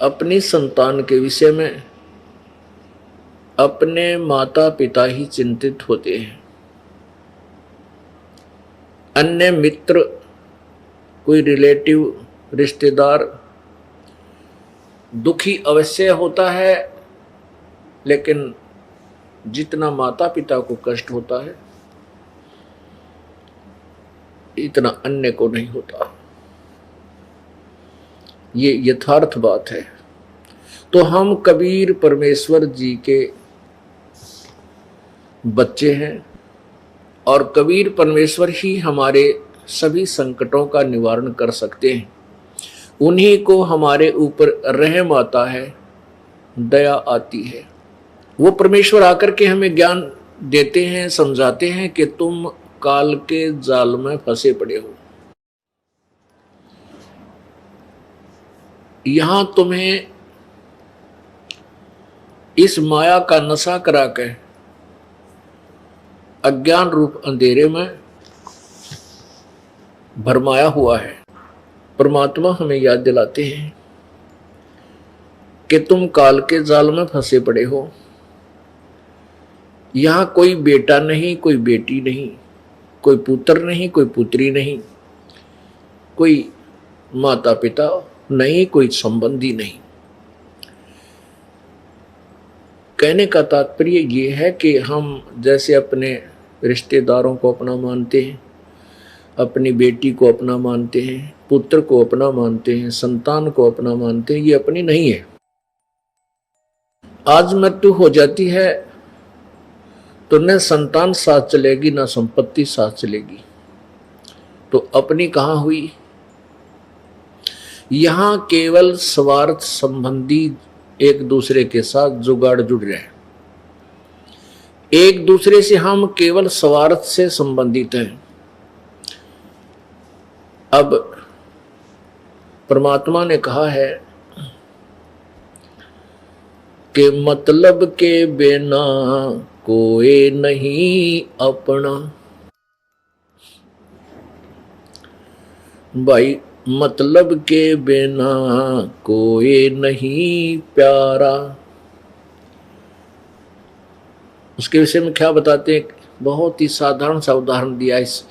अपनी संतान के विषय में अपने माता पिता ही चिंतित होते हैं। अन्य मित्र, कोई रिलेटिव, रिश्तेदार दुखी अवश्य होता है, लेकिन जितना माता पिता को कष्ट होता है इतना अन्य को नहीं होता। ये यथार्थ बात है। तो हम कबीर परमेश्वर जी के बच्चे हैं और कबीर परमेश्वर ही हमारे सभी संकटों का निवारण कर सकते हैं। उन्हीं को हमारे ऊपर रहम आता है, दया आती है। वो परमेश्वर आकर के हमें ज्ञान देते हैं, समझाते हैं कि तुम काल के जाल में फंसे पड़े हो। यहां तुम्हें इस माया का नशा करा के अज्ञान रूप अंधेरे में भरमाया हुआ है। परमात्मा हमें याद दिलाते हैं कि तुम काल के जाल में फंसे पड़े हो। यहां कोई बेटा नहीं, कोई बेटी नहीं, कोई पुत्र नहीं, कोई पुत्री नहीं, कोई माता पिता नहीं, कोई संबंधी नहीं। कहने का तात्पर्य ये है कि हम जैसे अपने रिश्तेदारों को अपना मानते हैं, अपनी बेटी को अपना मानते हैं, पुत्र को अपना मानते हैं, संतान को अपना मानते हैं, ये अपनी नहीं है। आज मृत्यु हो जाती है तो न संतान साथ चलेगी, न संपत्ति साथ चलेगी, तो अपनी कहां हुई। यहां केवल स्वार्थ संबंधी एक दूसरे के साथ जुगाड़ जुड़ रहे हैं। एक दूसरे से हम केवल स्वार्थ से संबंधित हैं। अब परमात्मा ने कहा है कि मतलब के बिना कोई नहीं अपना। भाई, मतलब के बिना कोई नहीं प्यारा। उसके विषय में क्या बताते हैं? बहुत ही साधारण सा उदाहरण दिया इस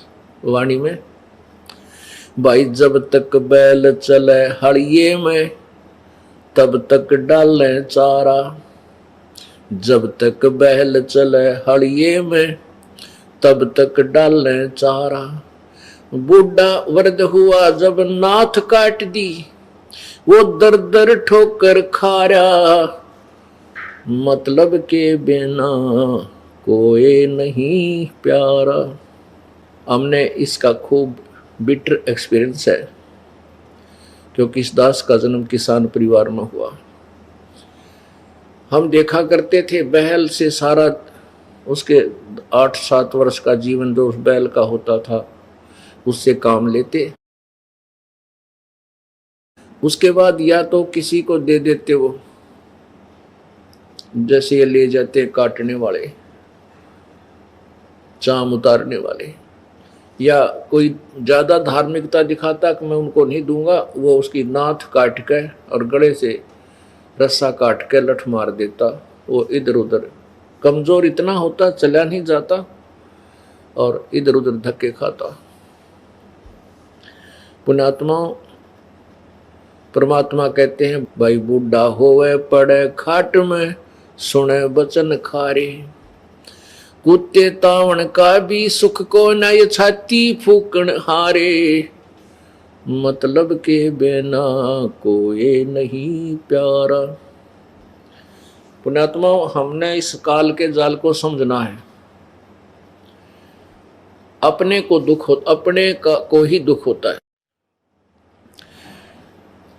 वाणी में। भाई, जब तक बैल चले हड़िये में तब तक डाले चारा। जब तक बैल चले हड़िये में तब तक डाले चारा। बूढ़ा वृद्ध हुआ जब नाथ काट दी, वो दर दर ठोकर खारा। मतलब के बिना कोई नहीं प्यारा। हमने इसका खूब बिटर एक्सपीरियंस है, क्योंकि इस दास का जन्म किसान परिवार में हुआ। हम देखा करते थे बैल से सारा उसके 8-7 वर्ष का जीवन जो उस बैल का होता था उससे काम लेते। उसके बाद या तो किसी को दे देते, वो जैसे ये ले जाते काटने वाले, चाम उतारने वाले, या कोई ज्यादा धार्मिकता दिखाता कि मैं उनको नहीं दूंगा, वो उसकी नाथ काट के और गले से रस्सा काट के लठ मार देता। वो इधर उधर कमजोर इतना होता, चला नहीं जाता और इधर उधर धक्के खाता। पुण्यात्मा परमात्मा कहते हैं, भाई बूढ़ा होवे पड़े खाट में सुने बचन खारे। कुत्ते तावण का भी सुख को न ये छाती फूकण हारे। मतलब के बिना कोई नहीं प्यारा। पुण्यात्मा, हमने इस काल के जाल को समझना है। अपने को दुख हो, अपने को ही दुख होता है।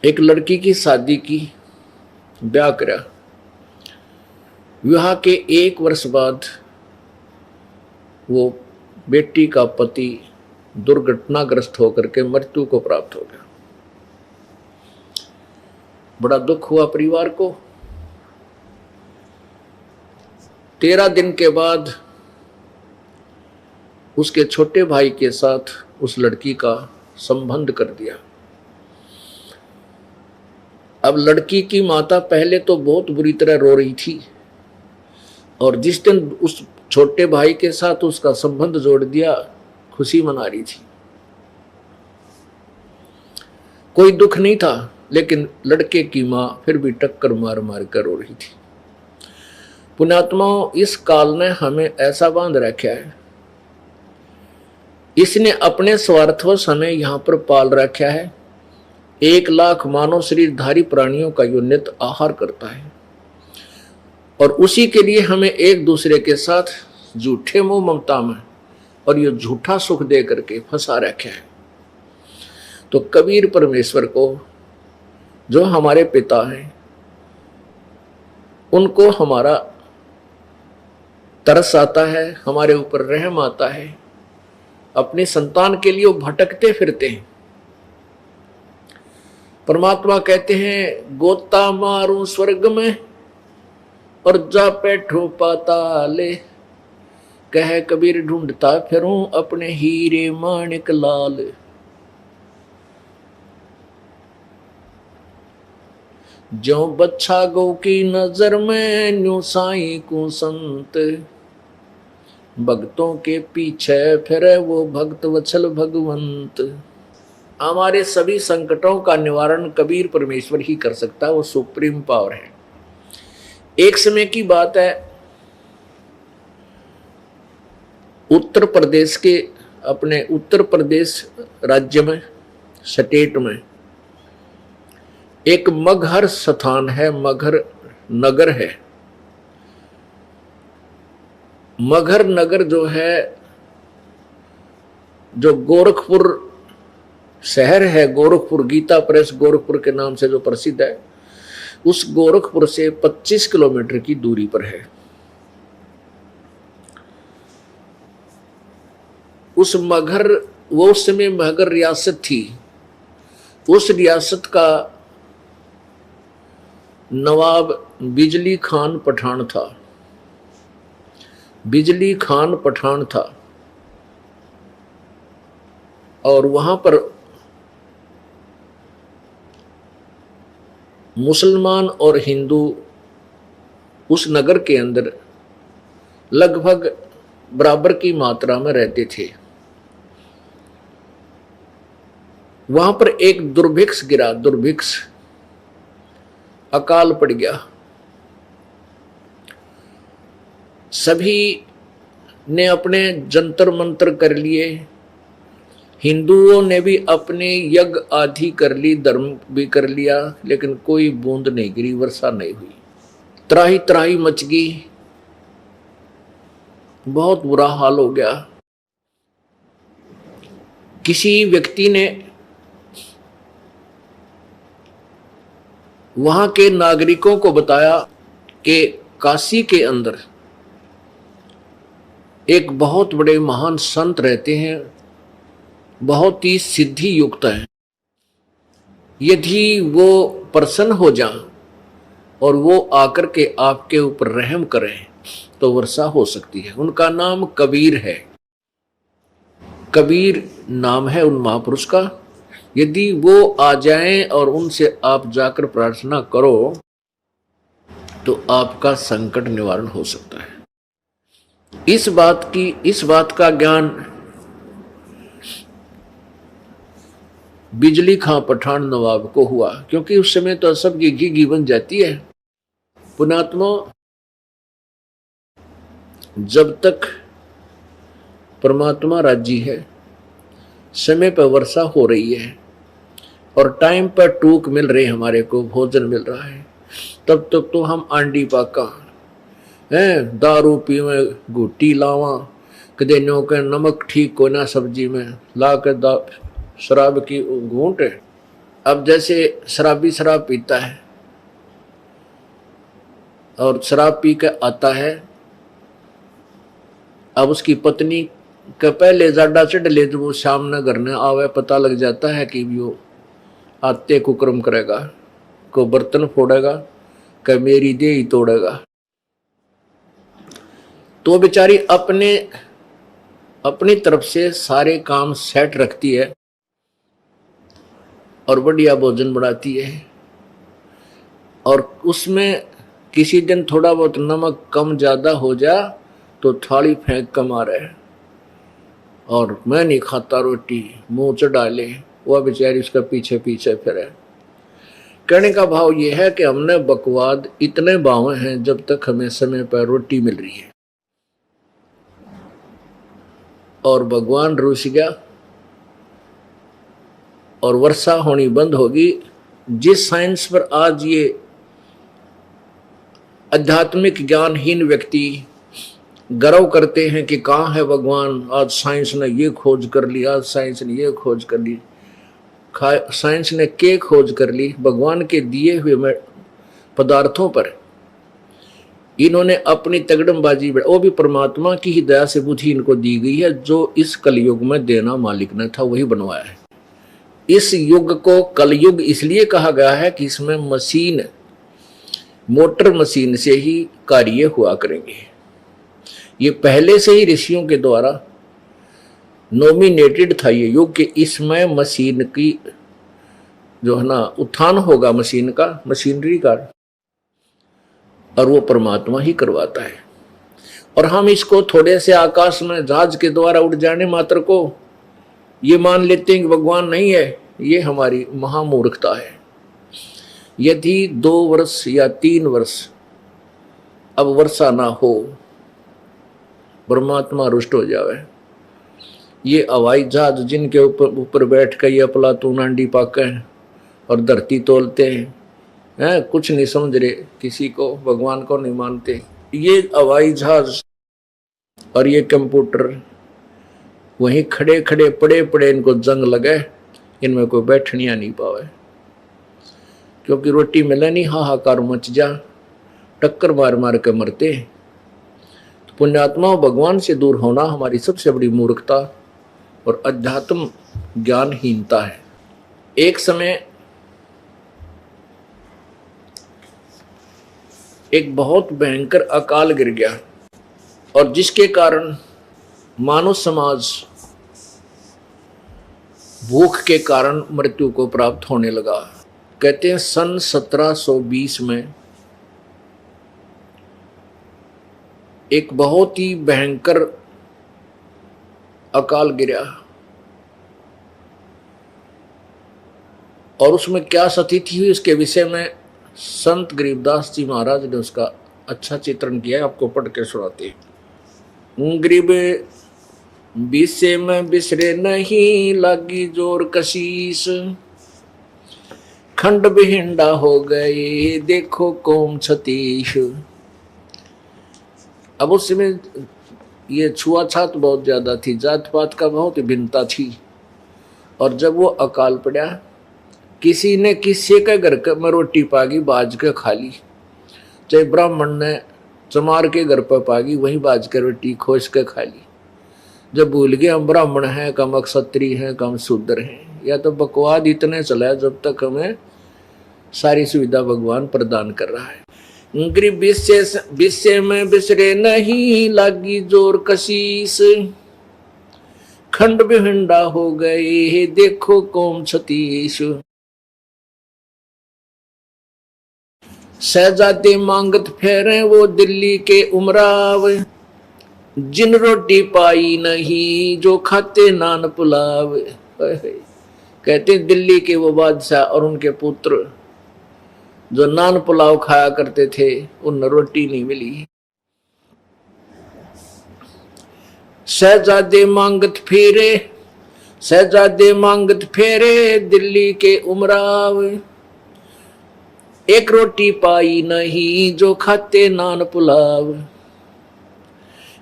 एक लड़की की शादी की, ब्याह करा। विवाह के 1 वर्ष बाद वो बेटी का पति दुर्घटनाग्रस्त होकर के मृत्यु को प्राप्त हो गया। बड़ा दुख हुआ परिवार को। 13 दिन के बाद उसके छोटे भाई के साथ उस लड़की का संबंध कर दिया। अब लड़की की माता पहले तो बहुत बुरी तरह रो रही थी, और जिस दिन उस छोटे भाई के साथ उसका संबंध जोड़ दिया, खुशी मना रही थी। कोई दुख नहीं था, लेकिन लड़के की मां फिर भी टक्कर मार मार कर रो रही थी। पुण्यात्माओं, इस काल ने हमें ऐसा बांध रखा है, इसने अपने स्वार्थवश हमें यहां पर पाल रखा है। 1,00,000 मानव शरीरधारी प्राणियों का यो नित्य आहार करता है, और उसी के लिए हमें एक दूसरे के साथ झूठे मोह ममता में और ये झूठा सुख दे करके फंसा रखा है। तो कबीर परमेश्वर को, जो हमारे पिता हैं, उनको हमारा तरस आता है, हमारे ऊपर रहम आता है। अपनी संतान के लिए वो भटकते फिरते हैं। परमात्मा कहते हैं, गोता मारूं स्वर्ग में और जा बैठूं पाताले, कह कबीर ढूंढता फिरूं अपने हीरे माणिक लाल। जो बच्छा गौ की नजर में न्यू साईं को संत, भक्तों के पीछे फिरे वो भक्त वत्सल भगवंत। हमारे सभी संकटों का निवारण कबीर परमेश्वर ही कर सकता है, वो सुप्रीम पावर है। एक समय की बात है, उत्तर प्रदेश के, अपने उत्तर प्रदेश राज्य में, स्टेट में एक मगहर स्थान है, मगहर नगर है। मगहर नगर जो है, जो गोरखपुर शहर है, गोरखपुर, गीता प्रेस गोरखपुर के नाम से जो प्रसिद्ध है, उस गोरखपुर से 25 किलोमीटर की दूरी पर है। उस मगहर, वो उस समय मगहर रियासत थी। उस रियासत का नवाब बिजली खान पठान था। बिजली खान पठान था, और वहां पर मुसलमान और हिंदू उस नगर के अंदर लगभग बराबर की मात्रा में रहते थे। वहां पर एक दुर्भिक्ष गिरा, दुर्भिक्ष, अकाल पड़ गया। सभी ने अपने जंतर मंत्र कर लिए, हिंदुओं ने भी अपने यज्ञ आदि कर ली, धर्म भी कर लिया, लेकिन कोई बूंद नहीं गिरी, वर्षा नहीं हुई। त्राही त्राही मच गई, बहुत बुरा हाल हो गया। किसी व्यक्ति ने वहां के नागरिकों को बताया कि काशी के अंदर एक बहुत बड़े महान संत रहते हैं, बहुत ही सिद्धि युक्त है। यदि वो प्रसन्न हो जाएं और वो आकर के आपके ऊपर रहम करें तो वर्षा हो सकती है। उनका नाम कबीर है, कबीर नाम है उन महापुरुष का। यदि वो आ जाएं और उनसे आप जाकर प्रार्थना करो तो आपका संकट निवारण हो सकता है। इस बात का ज्ञान बिजली खां पठान नवाब को हुआ, क्योंकि उस समय तो सबकी घी बन जाती है। पुण्यात्मा, जब तक परमात्मा राजी है, समय पर वर्षा हो रही है और टाइम पर टूक मिल रही, हमारे को भोजन मिल रहा है, तब तक तो हम आंडी पाका हैं, दारू पीवे, घुट्टी लावा, कदे नो के नमक ठीक को ना सब्जी में ला के शराब की घूंट। अब जैसे शराबी शराब पीता है और शराब पी के आता है, अब उसकी पत्नी के पहले जाडा चढ़ ले, जब वो शाम न घर न आवे, पता लग जाता है कि वो आते कुकर्म करेगा, को बर्तन फोड़ेगा, कि मेरी देह ही तोड़ेगा। तो बेचारी अपनी तरफ से सारे काम सेट रखती है और बढ़िया भोजन बनाती है, और उसमें किसी दिन थोड़ा बहुत नमक कम ज़्यादा हो जा तो थाली फेंक कर मारे और मैं नहीं खाता रोटी, मुंह चढ़ा ले, वह बेचारी उसका पीछे पीछे फिरे। कहने का भाव यह है कि हमने बकवाद इतने बावे हैं जब तक हमें समय पर रोटी मिल रही है। और भगवान रूस गया और वर्षा होनी बंद होगी। जिस साइंस पर आज ये आध्यात्मिक ज्ञानहीन व्यक्ति गर्व करते हैं कि कहाँ है भगवान, आज साइंस ने ये खोज कर ली, आज साइंस ने ये खोज कर ली, साइंस ने क्या खोज कर ली, भगवान के दिए हुए पदार्थों पर इन्होंने अपनी तगड़मबाजी, वो भी परमात्मा की ही दया से बुद्धि इनको दी गई है। जो इस कलयुग में देना मालिक ने था वही बनवाया है। इस युग को कलयुग इसलिए कहा गया है कि इसमें मशीन, मोटर मशीन से ही कार्य हुआ करेंगे। ये पहले से ही ऋषियों के द्वारा नॉमिनेटेड था ये युग कि इसमें मशीन की जो है ना उत्थान होगा, मशीन का, मशीनरी का, और वो परमात्मा ही करवाता है। और हम इसको थोड़े से आकाश में जहाज के द्वारा उड़ जाने मात्र को ये मान लेते हैं कि भगवान नहीं है। ये हमारी महामूर्खता है। यदि 2 वर्ष या 3 वर्ष अब वर्षा ना हो, परमात्मा रुष्ट हो जावे, ये हवाई जहाज जिनके ऊपर बैठ कर ये अफलातून अंडी पाके और धरती तोलते हैं, कुछ नहीं समझ रहे, किसी को भगवान को नहीं मानते। ये हवाई जहाज और ये कंप्यूटर वहीं खड़े खड़े पड़े पड़े इनको जंग लगे, इनमें कोई बैठनिया नहीं पावे, क्योंकि रोटी मिले नहीं, हाहाकार मच जा, टक्कर मार मार के मरते। तो पुण्यात्मा भगवान से दूर होना हमारी सबसे बड़ी मूर्खता और अध्यात्म ज्ञानहीनता है। एक समय एक बहुत भयंकर अकाल गिर गया और जिसके कारण मानव समाज भूख के कारण मृत्यु को प्राप्त होने लगा। कहते हैं सन 1720 में एक बहुत ही भयंकर अकाल गिरा और उसमें क्या स्थिति हुई इसके विषय में संत गरीबदास जी महाराज ने उसका अच्छा चित्रण किया है, आपको पढ़ के सुनाते हैं। गरीब बिसे में बिसरे नहीं, लागी जोर कशीस, खंड बिहिंडा हो गए, देखो कौम छतीश। अब उस समय ये छुआछात बहुत ज्यादा थी, जात पात का बहुत भिन्नता थी। और जब वो अकाल पड़ा, किसी ने किसी के घर में रोटी पागी बाज के खा ली, चाहे ब्राह्मण ने चमार के घर पर पागी वहीं बाज के रोटी खोज के खा ली। जब भूल गए हम ब्राह्मण हैं, कम क्षत्रिय हैं, कम शूद्र हैं, या तो बकवाद इतने चला जब तक हमें सारी सुविधा भगवान प्रदान कर रहा है। गरीब बिस्से में बिसरे नहीं, लागी जोर कशीस, खंड बिहिंडा हो गए, देखो कौम छतीश। शहजादे मांगत फेरे वो दिल्ली के उमराव, जिन रोटी पाई नहीं जो खाते नान पुलाव। कहते दिल्ली के वो बादशाह और उनके पुत्र जो नान पुलाव खाया करते थे, उन रोटी नहीं मिली। शहजादे मांगत फेरे दिल्ली के उमराव, एक रोटी पाई नहीं जो खाते नान पुलाव।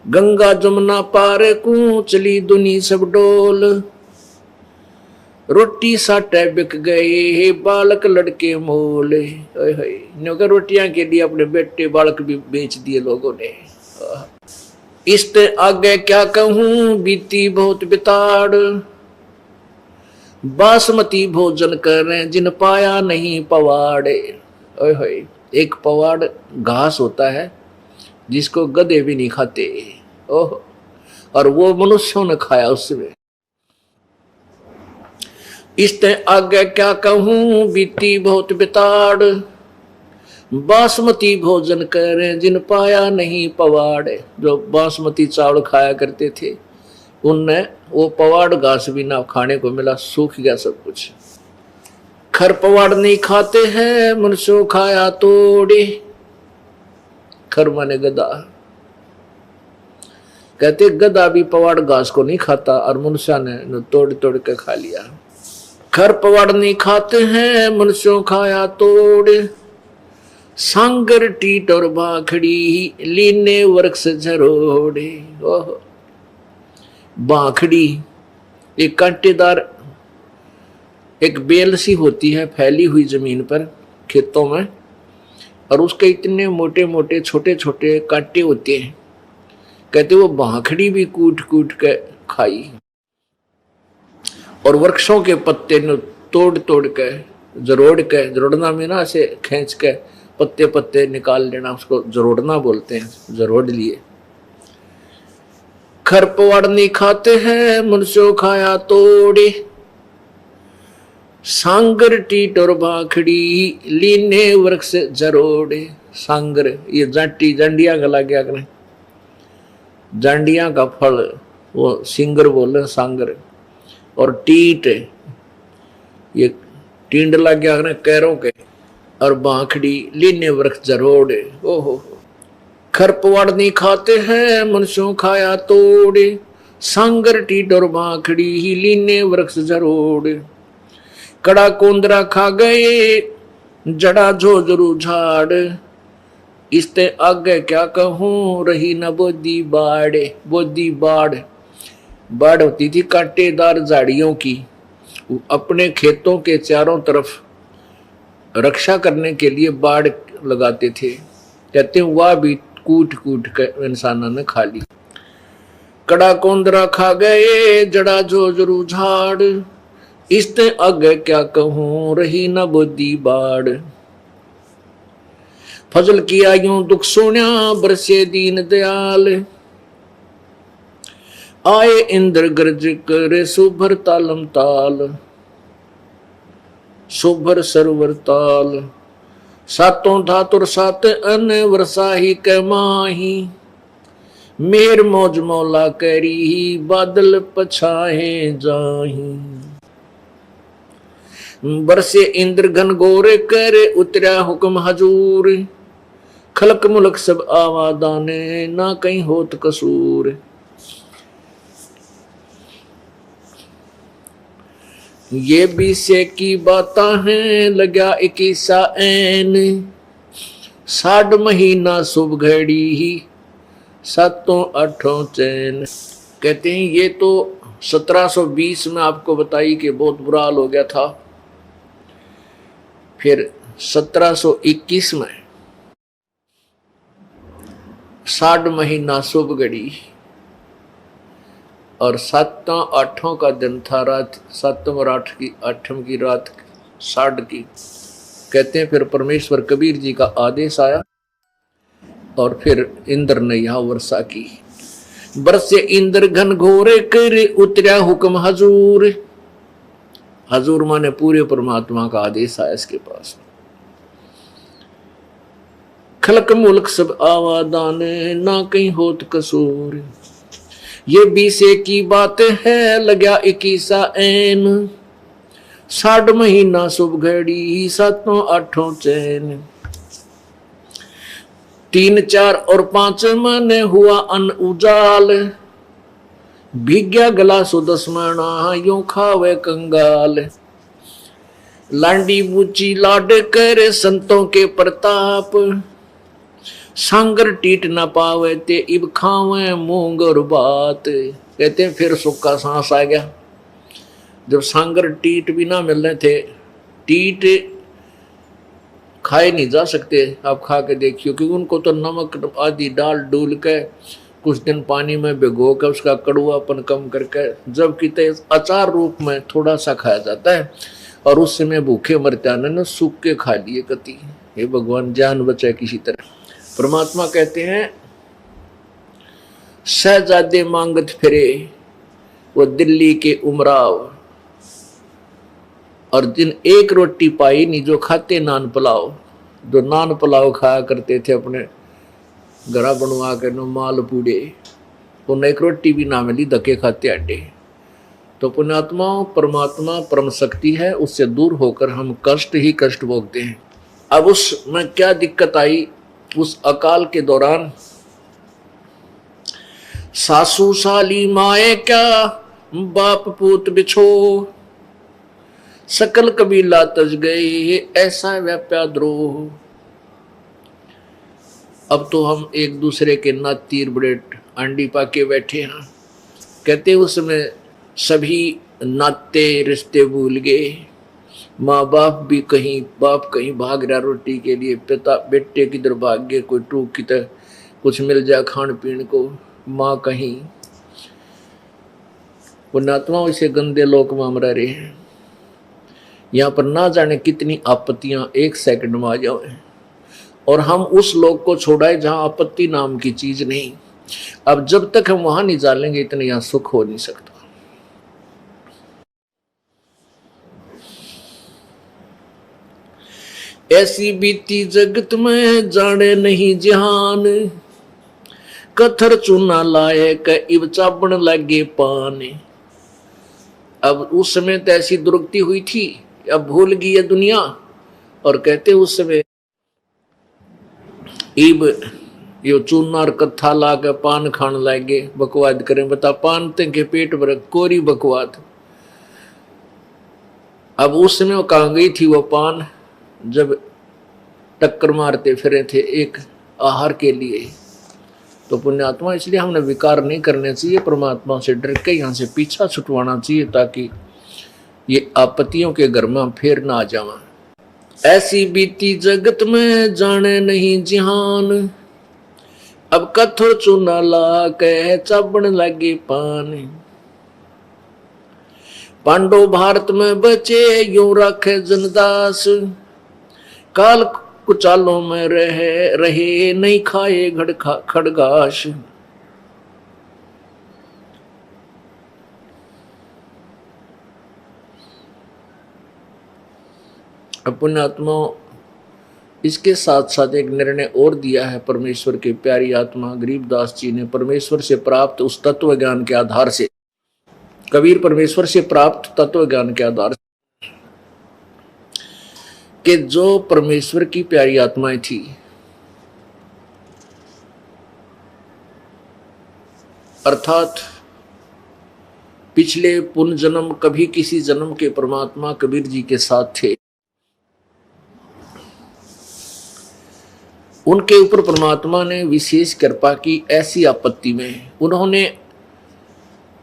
गंगा जमुना पार को चली दुनी सब डोल, रोटी साटे बिक गए बालक लड़के मोल। रोटियां के लिए अपने बेटे बालक भी बेच दिए लोगों ने। इससे आगे क्या कहूं, बीती बहुत बिताड़, बासमती भोजन करें जिन पाया नहीं पवाड़े। एक पवाड़ घास होता है जिसको गधे भी नहीं खाते, ओह, और वो मनुष्यों ने खाया उसमें। इससे आगे क्या कहूं, बीती बहुत बिताड़, बासमती भोजन करें जिन पाया नहीं पवाड़। जो बासमती चावल खाया करते थे उनने वो पवाड़ घास भी ना खाने को मिला, सूख गया सब कुछ। खर पवाड़ नहीं खाते हैं मनुष्यों खाया तोड़े। खर माने गधा, कहते गधा भी पवाड़ घास को नहीं खाता और मनुष्य ने तोड़ तोड़ के खा लिया। खर पवाड़ नहीं खाते हैं मनुष्यों खाया तोड़े। सांगर टीट और बाखड़ी लीने वृक्ष झरोड़े। ओह, बाखड़ी एक कांटेदार एक बेल सी होती है फैली हुई जमीन पर खेतों में, और उसके इतने मोटे मोटे छोटे छोटे कांटे होते हैं। कहते वो बाखड़ी भी कूट कूट के खाई। और वृक्षों के पत्ते ने तोड़ तोड़ के जरोड़ के, जरोड़ना में ना ऐसे खींच के पत्ते पत्ते निकाल लेना, उसको जरोड़ना बोलते हैं, जरोड़ लिए। खर पवाड़ नहीं खाते हैं मनुष्यों खाया तोड़े। सांगर टीट और बाखड़ी लीने वृक्ष जरोड़े। सांगर ये जाटी जांडिया का लग गया करें, जांडिया का फल वो सिंगर बोले सांगर। और टीट ये टींड लग गया करें कैरों के। और बाखड़ी लीने वृक्ष जरोड़े। ओहो, खर पवाड़ नहीं खाते हैं मनुष्यों खाया तोड़े। सांगर टीट और बाखड़ी ही लीने वृक्ष जरोड़े। कड़ा कोंदरा खा गए जड़ा झोझरू झाड़। इसते आगे क्या कहूं रही न बोदी बाड़े। बोदी बाड़, बाड़ होती थी कांटेदार झाड़ियों की, अपने खेतों के चारों तरफ रक्षा करने के लिए बाड़ लगाते थे। कहते वह भी कूट कूट कर इंसानों ने खा ली। कड़ा कोंदरा खा गए जड़ा झोझरू झाड़। इसते आगे क्या कहूं रही न बोदी बाड़। फजल किया यूं दुख सुन्या बरसे दीन दयाल। आए इंद्र गर्ज करे सुभर तालम ताल। सुभर सरवर ताल। सातों धातुर सात अन वर्षाही के माही। मेर मौज मौला करी बादल पछाए जाही। बरसे इंद्र घन गोरे करे उतरा हुक्म हजूर। खलक मुलक सब आवादाने ना कहीं होत कसूर। ये बीसे की बाता हैं लगा 21 ऐन। 60 महीना शुभ घड़ी ही सातों आठों चैन। कहते हैं ये तो 1720 में आपको बताई कि बहुत बुरा हाल हो गया था। फिर 1721 में 60 महीना शुभ घड़ी और 7वां 8वां का दिन था, रात 7 और 8 की रात 60 की। कहते हैं फिर परमेश्वर कबीर जी का आदेश आया और फिर इंद्र ने यहां वर्षा की। बरसे इंद्र घन घोरे करे उतरा हुक्म हजूर। हजूर माने पूरे परमात्मा का आदेश आया इसके पास। खलक मुल्क सब आवादाने ना कहीं होत कसूर। ये बीसे की बात है लगा 21 ऐन। 60 महीना शुभ घड़ी सातों आठों चैन। 3, 4 और 5 मन हुआ अन उजाल। भिग्या गला सुदस्मणा यूं खावे कंगाल। लांडी बूची लाड करे संतों के प्रताप। सांगर टीट न पावे ते इब खावे मूंग और बात। कहते हैं फिर सुख का सांस आ गया जब सांगर टीट भी ना मिल रहे थे। टीट खाए नहीं जा सकते, आप खा के देखियो, क्योंकि उनको तो नमक आदि डाल डूल के कुछ दिन पानी में भिगो कर उसका कड़वापन कम करके जब किते अचार रूप में थोड़ा सा खाया जाता है और उस समय भूखे मरते न सूख के खा लिए कति। हे भगवान जान बचाए किसी तरह। परमात्मा कहते हैं शहजादे मांगत फिरे वो दिल्ली के उमराव। और जिन एक रोटी पाई नहीं जो खाते नान पुलाव। जो नान पुलाव खाया करते थे अपने घरा बनवा के नो माल पूड़े, उन्हें एक रोटी भी ना मिली, धक्के खाते अड्डे। तो पुण्यात्माओं, परमात्मा परम शक्ति है, उससे दूर होकर हम कष्ट ही कष्ट भोगते हैं। अब उसमें क्या दिक्कत आई, उस अकाल के दौरान सासू साली माए क्या बाप पूत बिछो, सकल कबीला तज गए ऐसा व्याप्या द्रोह। अब तो हम एक दूसरे के नात तीर बड़े आंडी पाके बैठे हैं। कहते उसमें सभी नाते रिश्ते भूल गए, माँ बाप भी कहीं, बाप कहीं भाग रहा रोटी के लिए, पिता बेटे किधर भाग गए, कोई टूक की तरह कुछ मिल जाए खान पीने को, माँ कहीं। पुण्यात्मा इसे गंदे लोक में हम रह रहे हैं। यहाँ पर ना जाने कितनी आपत्तियां एक सेकंड में आ जाए, और हम उस लोक को छोड़ाए जहां आपत्ति नाम की चीज नहीं। अब जब तक हम वहां नहीं जानेंगे, इतने यहां सुख हो नहीं सकता। ऐसी बीती जगत में जाने नहीं जहान, कथर चूना लाए क इब चाबण लगे पान। अब उस समय तो ऐसी दुर्गति हुई थी, अब भूल गई है दुनिया। और कहते उस समय इब यो चूना और कत्था ला के पान खान लागे, बकवाद करें। बता पान के पेट भर कोरी बकवाद। अब उस समय वो कहाँ गई थी वो पान, जब टक्कर मारते फिरे थे एक आहार के लिए। तो पुण्यात्मा, इसलिए हमने विकार नहीं करने चाहिए, परमात्मा से डर के यहाँ से पीछा छुटवाना चाहिए, ताकि ये आपत्तियों के घर में फिर ना आ जावा। ऐसी बीती जगत में जाने नहीं जिहान, अब कथोर चूना ला के चाबण लगे पान। पांडव भारत में बचे यूं रखे जनदास, काल कुचालों में रहे नहीं खाए खड़गाश। पुण्यात्मा, इसके साथ साथ एक निर्णय और दिया है परमेश्वर की प्यारी आत्मा गरीबदास जी ने, परमेश्वर से प्राप्त उस तत्व ज्ञान के आधार से। कबीर परमेश्वर से प्राप्त तत्व ज्ञान के आधार से कि जो परमेश्वर की प्यारी आत्माएं थी, अर्थात पिछले पुण्य जन्म कभी किसी जन्म के परमात्मा कबीर जी के साथ थे, उनके ऊपर परमात्मा ने विशेष कृपा की। ऐसी आपत्ति में उन्होंने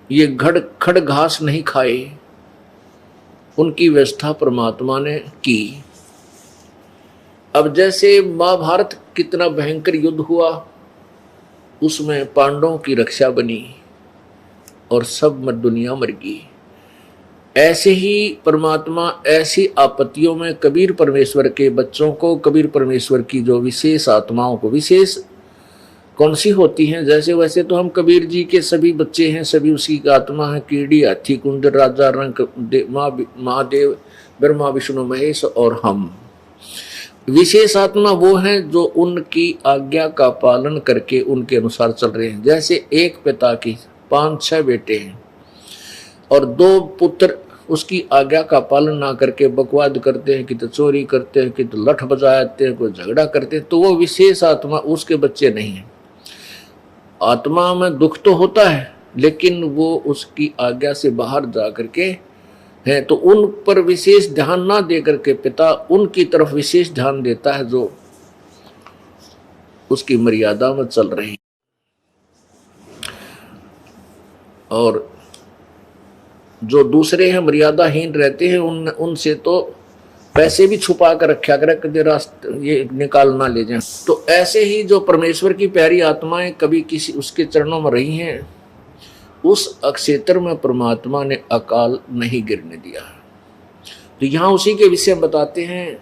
ये खड़ घास नहीं खाए, उनकी व्यवस्था परमात्मा ने की। अब जैसे महाभारत कितना भयंकर युद्ध हुआ, उसमें पांडवों की रक्षा बनी और सब दुनिया मर गई। ऐसे ही परमात्मा ऐसी आपत्तियों में कबीर परमेश्वर के बच्चों को, कबीर परमेश्वर की जो विशेष आत्माओं को, विशेष कौन सी होती हैं, जैसे वैसे तो हम कबीर जी के सभी बच्चे हैं, सभी उसी की आत्मा है। कीड़ी, हाथी, कुंजर, राजा, रंग, महादेव, ब्रह्मा, विष्णु, महेश और हम। विशेष आत्मा वो हैं जो उनकी आज्ञा का पालन करके उनके अनुसार चल रहे हैं। जैसे एक पिता की 5-6 बेटे हैं और 2 पुत्र उसकी आज्ञा का पालन ना करके बकवाद करते हैं, कि तो चोरी करते हैं, कि तो लठ बजाते हैं, कोई झगड़ा करते हैं, तो वो विशेष आत्मा उसके बच्चे नहीं हैं। आत्मा में दुख तो होता है, लेकिन वो उसकी आज्ञा से बाहर जा करके है, तो उन पर विशेष ध्यान ना दे करके पिता उनकी तरफ विशेष ध्यान देता है जो उसकी मर्यादा में चल रहे हैं। और जो दूसरे हैं मर्यादाहीन रहते हैं, उनसे तो पैसे भी छुपा कर रखा करे, कभी रास्ते ये निकाल ना ले जाए। तो ऐसे ही जो परमेश्वर की प्यारी आत्माएं कभी किसी उसके चरणों में रही हैं, उस अक्षेत्र में परमात्मा ने अकाल नहीं गिरने दिया। तो यहाँ उसी के विषय बताते हैं।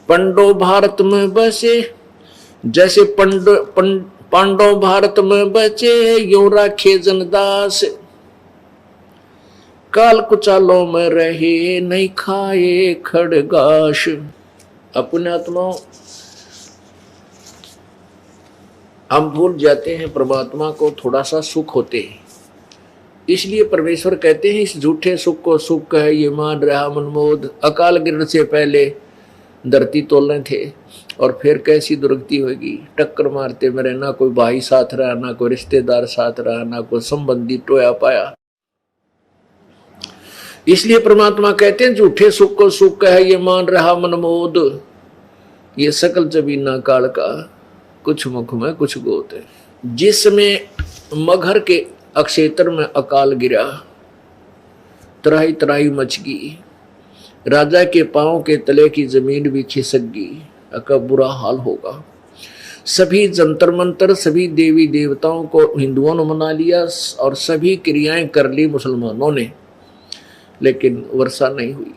पांडव भारत में बसे, जैसे पांडव भारत में बचे यूं राखे जनदास, काल कुचालों में रहे नहीं खाए खड़गाश। अपने आत्माओं, हम भूल जाते हैं परमात्मा को थोड़ा सा सुख होते हैं, इसलिए परमेश्वर कहते हैं इस झूठे सुख को सुख है ये मान रहा मनमोद। अकाल गिरने से पहले धरती तोलने थे और फिर कैसी दुर्गति होगी, टक्कर मारते मेरे, ना कोई भाई साथ रहा, ना कोई रिश्तेदार साथ रहा, ना कोई संबंधी टोया पाया। इसलिए परमात्मा कहते हैं झूठे सुख को सुख है ये मान रहा मनमोद। ये सकल जबीना काल का कुछ मुख में कुछ गोत है। जिसमें मगहर के अक्षेत्र में अकाल गिरा, तराई तराई मच गई, राजा के पांव के तले की जमीन भी खिसक गई, का बुरा हाल होगा। सभी जंतर मंतर सभी देवी देवताओं को हिंदुओं ने मना लिया और सभी क्रियाएं कर ली मुसलमानों ने, लेकिन वर्षा नहीं हुई।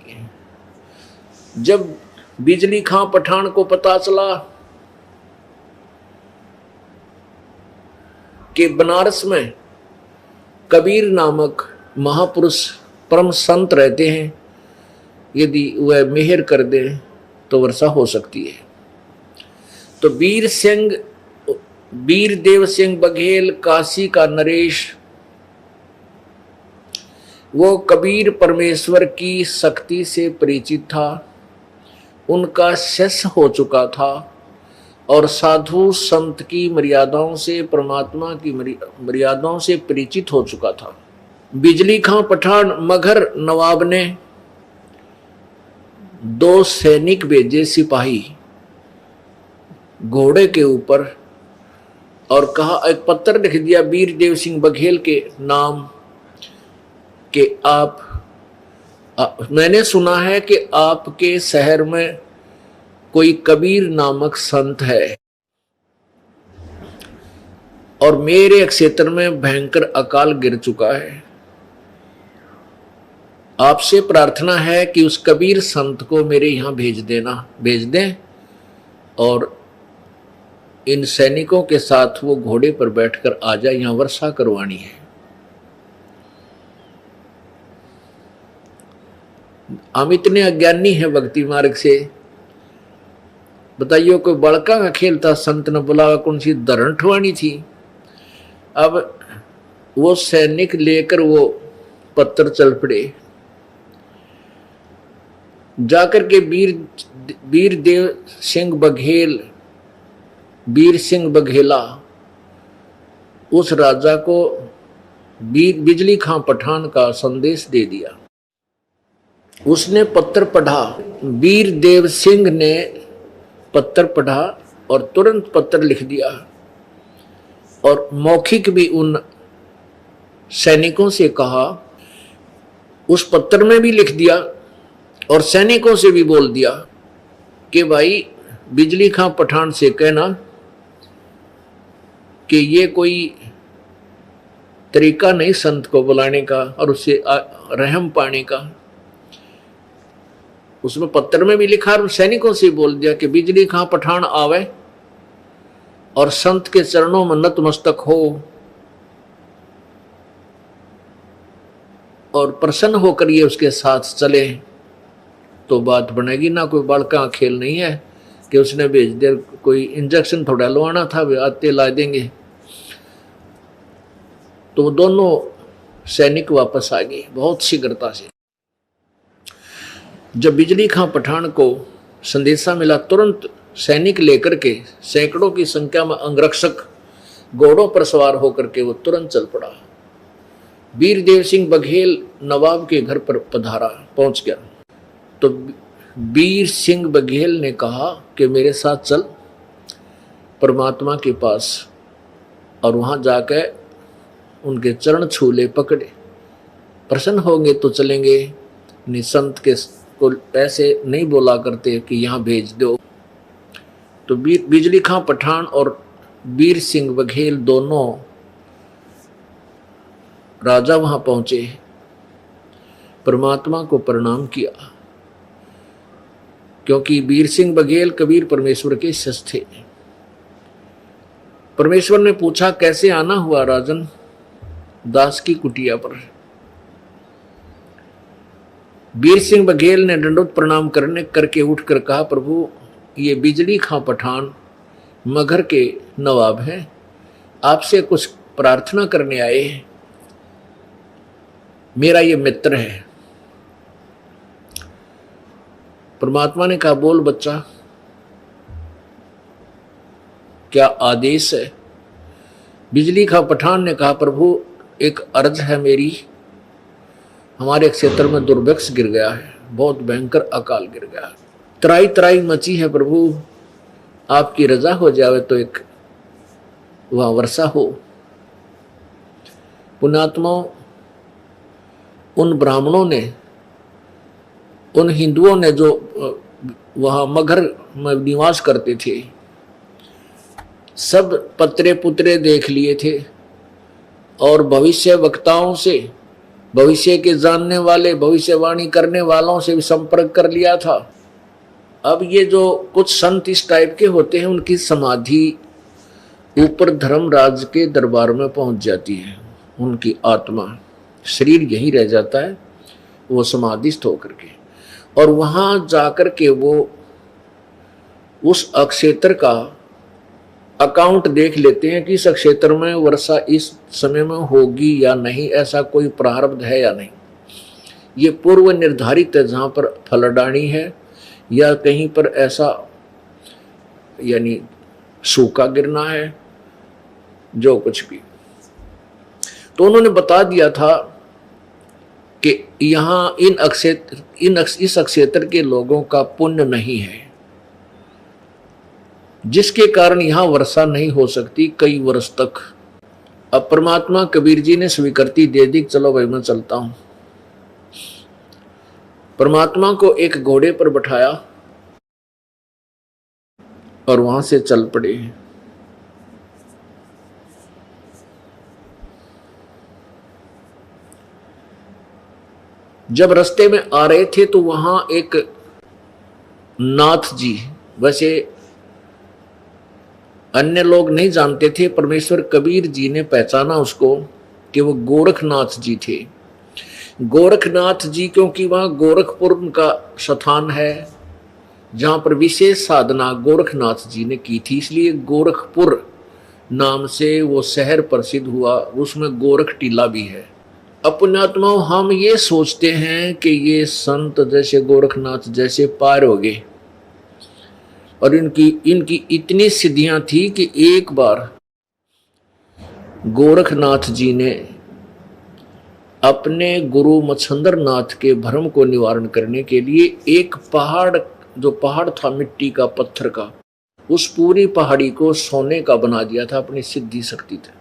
जब बिजली खां पठान को पता चला कि बनारस में कबीर नामक महापुरुष परम संत रहते हैं, यदि वह मेहर कर दे तो वर्षा हो सकती है, तो वीर देव सिंह बघेल काशी का नरेश, वो कबीर परमेश्वर की शक्ति से परिचित था, उनका शिष्य हो चुका था और साधु संत की मर्यादाओं से, परमात्मा की मर्यादाओं से परिचित हो चुका था। बिजली खां पठान मगहर नवाब ने 2 सैनिक भेजे, सिपाही घोड़े के ऊपर, और कहा, एक पत्र लिख दिया वीर देव सिंह बघेल के नाम कि मैंने सुना है कि आपके शहर में कोई कबीर नामक संत है और मेरे क्षेत्र में भयंकर अकाल गिर चुका है। आपसे प्रार्थना है कि उस कबीर संत को मेरे यहां भेज दें और इन सैनिकों के साथ वो घोड़े पर बैठकर आ जाए, यहां वर्षा करवानी है। हम इतने अज्ञानी हैं भक्ति मार्ग से, बताइए कोई बड़का का खेल था, संत ने बुलावा, कौन सी धरण ठवानी थी। अब वो सैनिक लेकर वो पत्थर चल पड़े, जाकर के वीर देव सिंह बघेल, वीर सिंह बघेला उस राजा को बिजली खां पठान का संदेश दे दिया। उसने पत्र पढ़ा, वीर देव सिंह ने पत्र पढ़ा और तुरंत पत्र लिख दिया और मौखिक भी उन सैनिकों से कहा, उस पत्र में भी लिख दिया और सैनिकों से भी बोल दिया कि भाई बिजली खां पठान से कहना कि ये कोई तरीका नहीं संत को बुलाने का और उससे रहम पाने का। उसमें पत्र में भी लिखा और सैनिकों से बोल दिया कि बिजली खां पठान आवे और संत के चरणों में नतमस्तक हो और प्रसन्न होकर ये उसके साथ चले तो बात बनेगी। ना कोई बड़का खेल नहीं है कि उसने भेज दिया, कोई इंजेक्शन थोड़ा लवाना था, वे आते ला देंगे। तो वो दोनों सैनिक वापस आ गए बहुत शीघ्रता से। जब बिजली खां पठान को संदेशा मिला, तुरंत सैनिक लेकर के सैकड़ों की संख्या में अंगरक्षक घोड़ों पर सवार होकर के वो तुरंत चल पड़ा। वीर देव सिंह बघेल नवाब के घर पर पधारा, पहुंच गया तो वीर सिंह बघेल ने कहा कि मेरे साथ चल परमात्मा के पास, और वहां जाकर उनके चरण छूले, पकड़े, प्रसन्न होंगे तो चलेंगे, निसंत के को ऐसे नहीं बोला करते कि यहाँ भेज दो। तो बिजली खां पठान और वीर सिंह बघेल दोनों राजा वहां पहुंचे, परमात्मा को प्रणाम किया, क्योंकि वीर सिंह बघेल कबीर परमेश्वर के शिष्य थे। परमेश्वर ने पूछा कैसे आना हुआ राजन? दास की कुटिया पर। वीर सिंह बघेल ने दंडोत प्रणाम करके उठकर कहा, प्रभु ये बिजली खां पठान मगहर के नवाब हैं, आपसे कुछ प्रार्थना करने आए हैं, मेरा ये मित्र है। परमात्मा ने कहा, बोल बच्चा, क्या आदेश है? बिजली का पठान ने कहा, प्रभु एक अर्ज है मेरी, हमारे क्षेत्र में दुर्भिक्ष गिर गया है, बहुत भयंकर अकाल गिर गया है, त्राई त्राई मची है प्रभु, आपकी रजा हो जावे तो एक वह वर्षा हो। पुण्यात्मा, उन ब्राह्मणों ने, उन हिंदुओं ने जो वहाँ मगहर में निवास करते थे, सब पत्रे पुत्रे देख लिए थे और भविष्य वक्ताओं से, भविष्य के जानने वाले, भविष्यवाणी करने वालों से भी संपर्क कर लिया था। अब ये जो कुछ संत इस टाइप के होते हैं, उनकी समाधि ऊपर धर्मराज के दरबार में पहुंच जाती है, उनकी आत्मा, शरीर यहीं रह जाता है, वो समाधिस्थ होकर के, और वहां जाकर के वो उस अक्षेत्र का अकाउंट देख लेते हैं कि इस क्षेत्र में वर्षा इस समय में होगी या नहीं, ऐसा कोई प्रारब्ध है या नहीं। ये पूर्व निर्धारित है, जहाँ पर फलडाणी है या कहीं पर ऐसा यानी सूखा गिरना है, जो कुछ भी। तो उन्होंने बता दिया था कि यहाँ इस अक्षेत्र के लोगों का पुण्य नहीं है, जिसके कारण यहां वर्षा नहीं हो सकती कई वर्ष तक। अब परमात्मा कबीर जी ने स्वीकृति दे दी, चलो भाई मैं चलता हूं। परमात्मा को एक घोड़े पर बैठाया और वहां से चल पड़े। जब रास्ते में आ रहे थे तो वहां एक नाथ जी, वैसे अन्य लोग नहीं जानते थे, परमेश्वर कबीर जी ने पहचाना उसको कि वो गोरखनाथ जी थे। गोरखनाथ जी क्योंकि वहाँ गोरखपुर का स्थान है जहाँ पर विशेष साधना गोरखनाथ जी ने की थी, इसलिए गोरखपुर नाम से वो शहर प्रसिद्ध हुआ। उसमें गोरख टीला भी है। अब पुण्यात्माओं, हम ये सोचते हैं कि ये संत जैसे गोरखनाथ जैसे पार हो गए, और इनकी इतनी सिद्धियां थी कि एक बार गोरखनाथ जी ने अपने गुरु मच्छंदर नाथ के भ्रम को निवारण करने के लिए एक पहाड़, जो पहाड़ था मिट्टी का, पत्थर का, उस पूरी पहाड़ी को सोने का बना दिया था अपनी सिद्धि शक्ति से।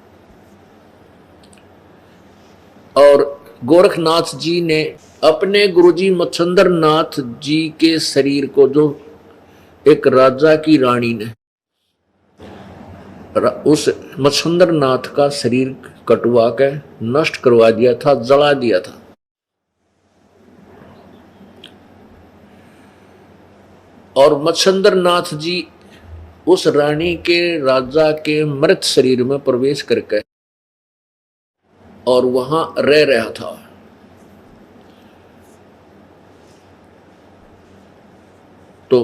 और गोरखनाथ जी ने अपने गुरुजी मच्छंदर नाथ जी के शरीर को, जो एक राजा की रानी ने उस मच्छंदर नाथ का शरीर कटवा के नष्ट करवा दिया था, जला दिया था। और मच्छंदर नाथ जी उस रानी के, राजा के मृत शरीर में प्रवेश करके और वहां रह रहा था। तो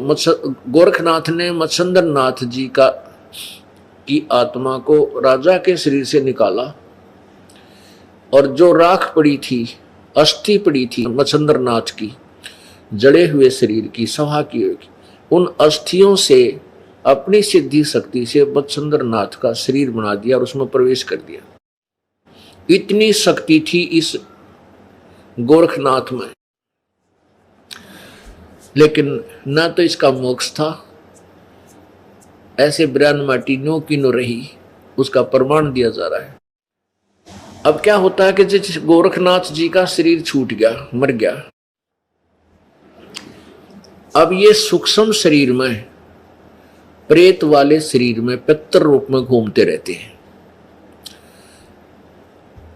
गोरखनाथ ने मच्छंदर नाथ जी की आत्मा को राजा के शरीर से निकाला, और जो राख पड़ी थी, अस्थि पड़ी थी मच्छंदर नाथ की, जड़े हुए शरीर की, सभा की हुई, उन अस्थियों से अपनी सिद्धि शक्ति से मच्छंदर नाथ का शरीर बना दिया और उसमें प्रवेश कर दिया। इतनी शक्ति थी इस गोरखनाथ में, लेकिन न तो इसका मोक्ष था, ऐसे ब्रान माटी नो की नो रही, उसका प्रमाण दिया जा रहा है। अब क्या होता है कि जिस गोरखनाथ जी का शरीर छूट गया, मर गया, अब ये सूक्ष्म शरीर में, प्रेत वाले शरीर में पितर रूप में घूमते रहते हैं।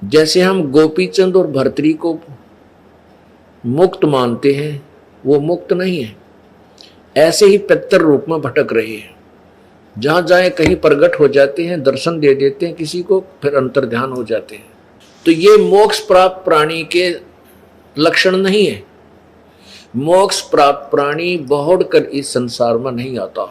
जैसे हम गोपीचंद और भर्तरी को मुक्त मानते हैं, वो मुक्त नहीं है, ऐसे ही पितर रूप में भटक रहे हैं। जहां जाए कहीं प्रकट हो जाते हैं, दर्शन दे देते हैं किसी को, फिर अंतर ध्यान हो जाते हैं। तो ये मोक्ष प्राप्त प्राणी के लक्षण नहीं है। मोक्ष प्राप्त प्राणी बहुड़ कर इस संसार में नहीं आता।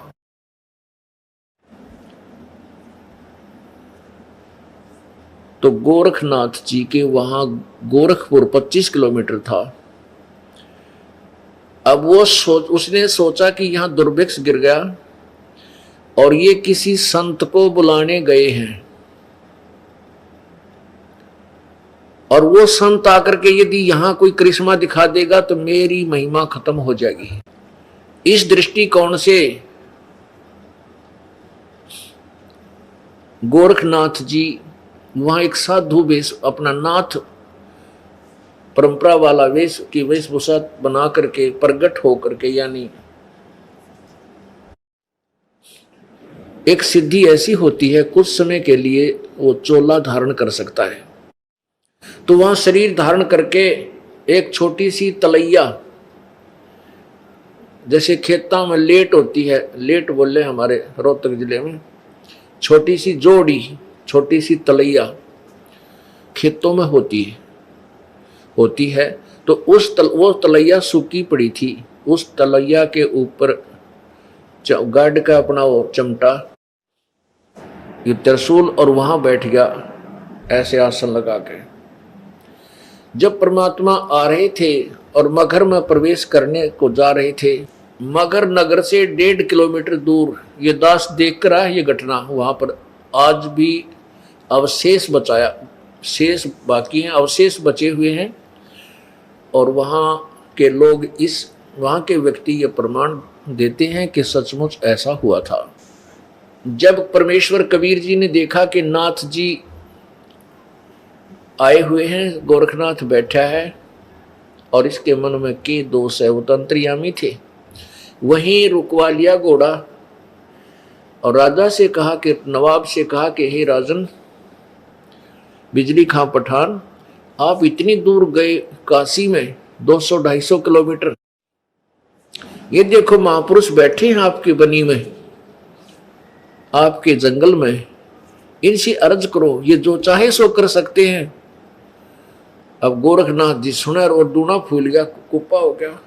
तो गोरखनाथ जी के वहां गोरखपुर 25 किलोमीटर था। अब वो उसने सोचा कि यहां दुर्भिक्ष गिर गया और ये किसी संत को बुलाने गए हैं, और वो संत आकर के यदि यहां कोई करिश्मा दिखा देगा तो मेरी महिमा खत्म हो जाएगी। इस दृष्टिकोण से गोरखनाथ जी वहां एक साधु वेश, अपना नाथ परंपरा वाला वेश की वेशभूषा बना करके प्रकट होकर के, यानी एक सिद्धि ऐसी होती है कुछ समय के लिए वो चोला धारण कर सकता है। तो वहां शरीर धारण करके एक छोटी सी तलैया, जैसे खेतों में लेट होती है, लेट बोले हमारे रोहतक जिले में, छोटी सी जोड़ी, छोटी सी तलैया खेतों में होती है। तो वो तलैया सूखी पड़ी थी, उस तलैया के ऊपर गार्ड का अपना वो चिमटा, ये त्रिशूल, और वहां बैठ गया ऐसे आसन लगा के। जब परमात्मा आ रहे थे और मगहर में प्रवेश करने को जा रहे थे, मगहर नगर से 1.5 किलोमीटर दूर, ये दास देख कर आया ये घटना, वहां पर आज भी अवशेष बचाया, शेष बाकी हैं, अवशेष बचे हुए हैं। और वहां के लोग, वहां के व्यक्ति ये प्रमाण देते हैं कि सचमुच ऐसा हुआ था। जब परमेश्वर कबीर जी ने देखा कि नाथ जी आए हुए हैं, गोरखनाथ बैठा है और इसके मन में के दोष है, वो तो अंतर्यामी थे, वहीं रुकवा लिया घोड़ा और राजा से कहा कि, नवाब से कहा कि हे राजन बिजली खां पठान, आप इतनी दूर गए काशी में 200-250 किलोमीटर, ये देखो महापुरुष बैठे हैं आपकी बनी में, आपके जंगल में, इनसे अर्ज करो, ये जो चाहे सो कर सकते हैं। अब गोरखनाथ जी सुने और दूना फूल गया, कुप्पा हो गया।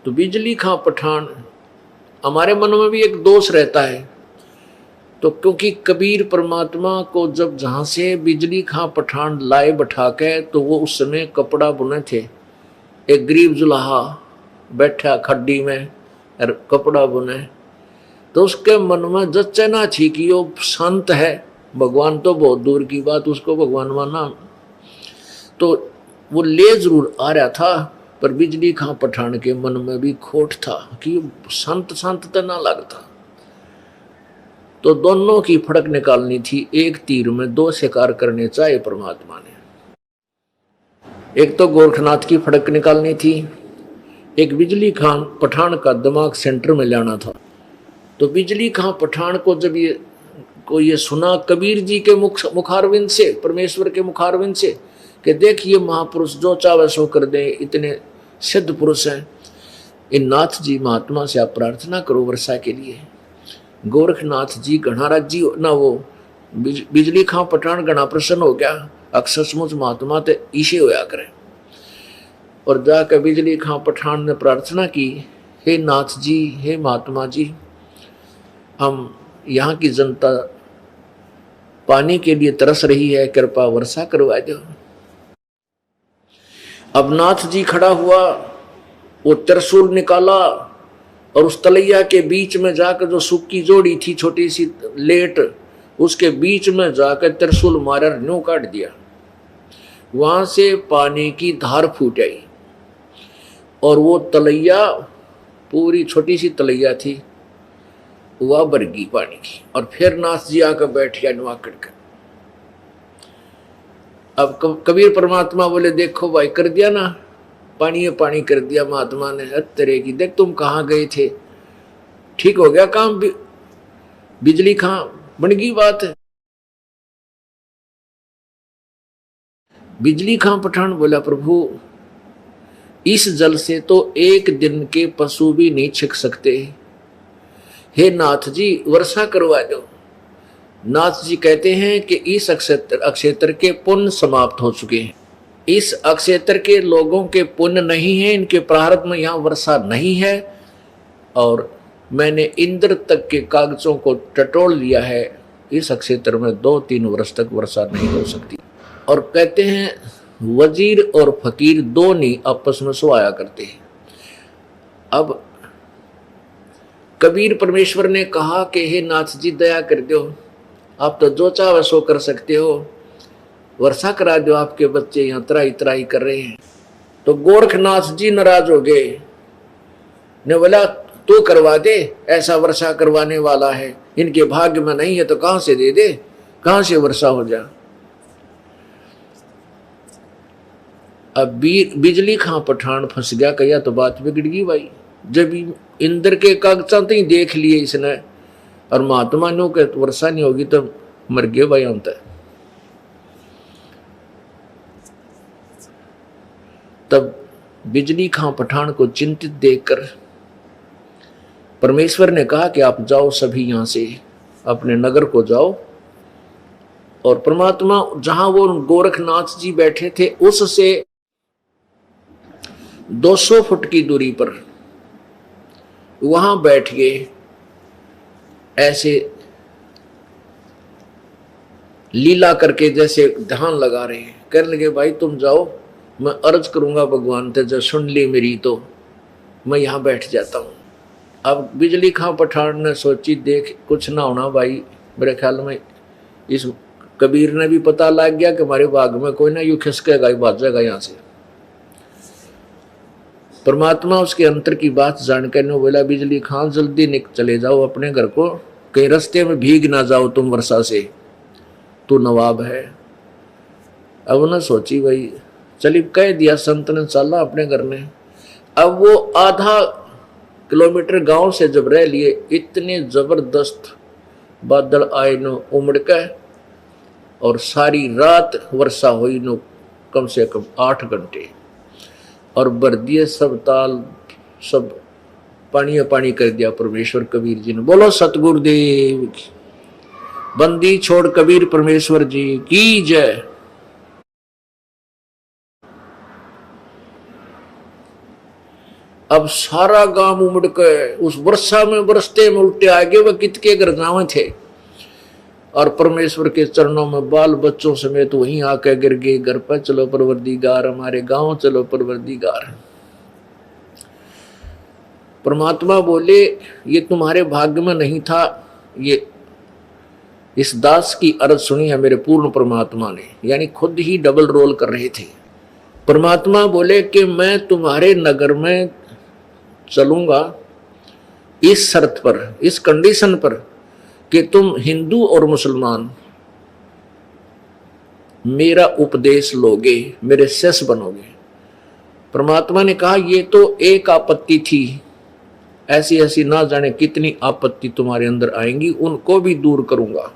तो बिजली खां पठान, हमारे मन में भी एक दोष रहता है, तो क्योंकि कबीर परमात्मा को जब जहां से बिजली खां पठान लाए बैठा के, तो वो उस समय कपड़ा बुने थे, एक गरीब जुलाहा बैठा खड्डी में और कपड़ा बुने, तो उसके मन में जचना थी कि वो संत है, भगवान तो बहुत दूर की बात, उसको भगवान माना, तो वो ले जरूर आ रहा था, पर बिजली खां पठान के मन में भी खोट था कि संत तो ना लगता। तो दोनों की फड़क निकालनी थी, एक तीर में 2 शिकार करने चाहे परमात्मा ने। एक तो गोरखनाथ की फड़क निकालनी थी, एक बिजली खां पठान का दिमाग सेंटर में लाना था। तो बिजली खां पठान को जब ये सुना कबीर जी के मुखारविंद से, परमेश्वर के मुखारविंद से, कि देखिए महापुरुष जो चाहे सो कर दे, इतने सिद्ध पुरुष हैं, इन नाथ जी महात्मा से आप प्रार्थना करो वर्षा के लिए। गोरखनाथ जी घना राजी ना, वो बिजली खां पठान घना प्रसन्न हो गया, अक्सर सचमुच महात्मा तो ईशे होया करे। और जाकर बिजली खां पठान ने प्रार्थना की, हे नाथ जी, हे महात्मा जी, हम यहाँ की जनता पानी के लिए तरस रही है, कृपा वर्षा करवा दो। अब नाथ जी खड़ा हुआ, वो त्रिशूल निकाला और उस तलैया के बीच में जाकर, जो सूखी जोड़ी थी छोटी सी लेट, उसके बीच में जाकर त्रिशूल मारा, न्यू काट दिया। वहां से पानी की धार फूट आई और वो तलैया, पूरी छोटी सी तलैया थी, वह भर गई पानी की। और फिर नाथ जी आकर बैठ गया नुआ कर। अब कबीर परमात्मा बोले, देखो भाई कर दिया ना, पानी कर दिया महात्मा ने, तेरे की देख तुम कहाँ गए थे, ठीक हो गया काम, बिजली खां बन गई बात है। बिजली खां पठान बोला, प्रभु इस जल से तो एक दिन के पशु भी नहीं छिक सकते, हे नाथ जी वर्षा करवा दो। नाथ जी कहते हैं कि इस अक्षेत्र के पुण्य समाप्त हो चुके हैं, इस अक्षेत्र के लोगों के पुण्य नहीं है, इनके प्रारब्ध में यहाँ वर्षा नहीं है, और मैंने इंद्र तक के कागजों को टटोल लिया है, इस क्षेत्र में 2-3 वर्ष तक वर्षा नहीं हो सकती। और कहते हैं वजीर और फकीर दो नहीं आपस में सोया करते हैं। अब कबीर परमेश्वर ने कहा कि हे नाथ जी दया कर दो, आप तो जो चाहे सो कर सकते हो, वर्षा करा दो, आपके बच्चे यहाँ त्राही त्राही कर रहे हैं। तो गोरखनाथ जी नाराज हो गए, ने बोला तू करवा दे, ऐसा वर्षा करवाने वाला है, इनके भाग्य में नहीं है तो कहां से दे दे, कहां से वर्षा हो जा। अब बिजली खां पठान फंस गया, कहिया तो बात बिगड़ गई भाई। जब इंद्र के कागजात ही देख लिए इसने और महात्मा ने के वर्षा नहीं होगी तो मर गए भाई अंत। तब बिजली खां पठान को चिंतित देखकर परमेश्वर ने कहा कि आप जाओ, सभी यहां से अपने नगर को जाओ। और परमात्मा जहां वो गोरखनाथ जी बैठे थे उससे 200 फुट की दूरी पर वहां बैठ गए, ऐसे लीला करके जैसे ध्यान लगा रहे हैं। कहने लगे भाई तुम जाओ, मैं अर्ज करूंगा भगवान से, जब सुन ली मेरी तो मैं यहां बैठ जाता हूं। अब बिजली खां पठान ने सोची देख कुछ ना होना भाई, मेरे ख्याल में इस कबीर ने भी पता लग गया कि हमारे बाग में कोई ना यूं खिसकेगा, भाग जाएगा यहां से। परमात्मा उसके अंतर की बात जानकर ने बोला बिजली खां जल्दी चले जाओ अपने घर को, कहीं रास्ते में भीग ना जाओ तुम वर्षा से, तू नवाब है। अब उन्हें सोची भाई चली, कह दिया संत ने, चला अपने घर में। अब वो आधा किलोमीटर गांव से जब रह लिए, इतने जबरदस्त बादल आए नो उमड़ के, और सारी रात वर्षा हुई नो कम से कम 8 घंटे, और भर दिए सब ताल, सब पानी पानी कर दिया परमेश्वर कबीर जी ने। बोलो सतगुरुदेव की, बंदी छोड़ कबीर परमेश्वर जी की जय। अब सारा गांव उमड़ के उस वर्षा में बरसते में उल्टे आगे वह कितके घर गाँव थे, और परमेश्वर के चरणों में बाल बच्चों समेत वहीं आके गिर गए। घर पर चलो परवरदिगार, हमारे गांव चलो परवरदिगार। परमात्मा बोले ये तुम्हारे भाग्य में नहीं था। ये इस दास की अर्ज सुनी है मेरे पूर्ण परमात्मा ने, यानी खुद ही डबल रोल कर रहे थे। परमात्मा बोले कि मैं तुम्हारे नगर में चलूंगा इस शर्त पर, इस कंडीशन पर कि तुम हिंदू और मुसलमान मेरा उपदेश लोगे, मेरे शिष्य बनोगे। परमात्मा ने कहा ये तो एक आपत्ति थी, ऐसी ऐसी ना जाने कितनी आपत्ति तुम्हारे अंदर आएंगी, उनको भी दूर करूंगा।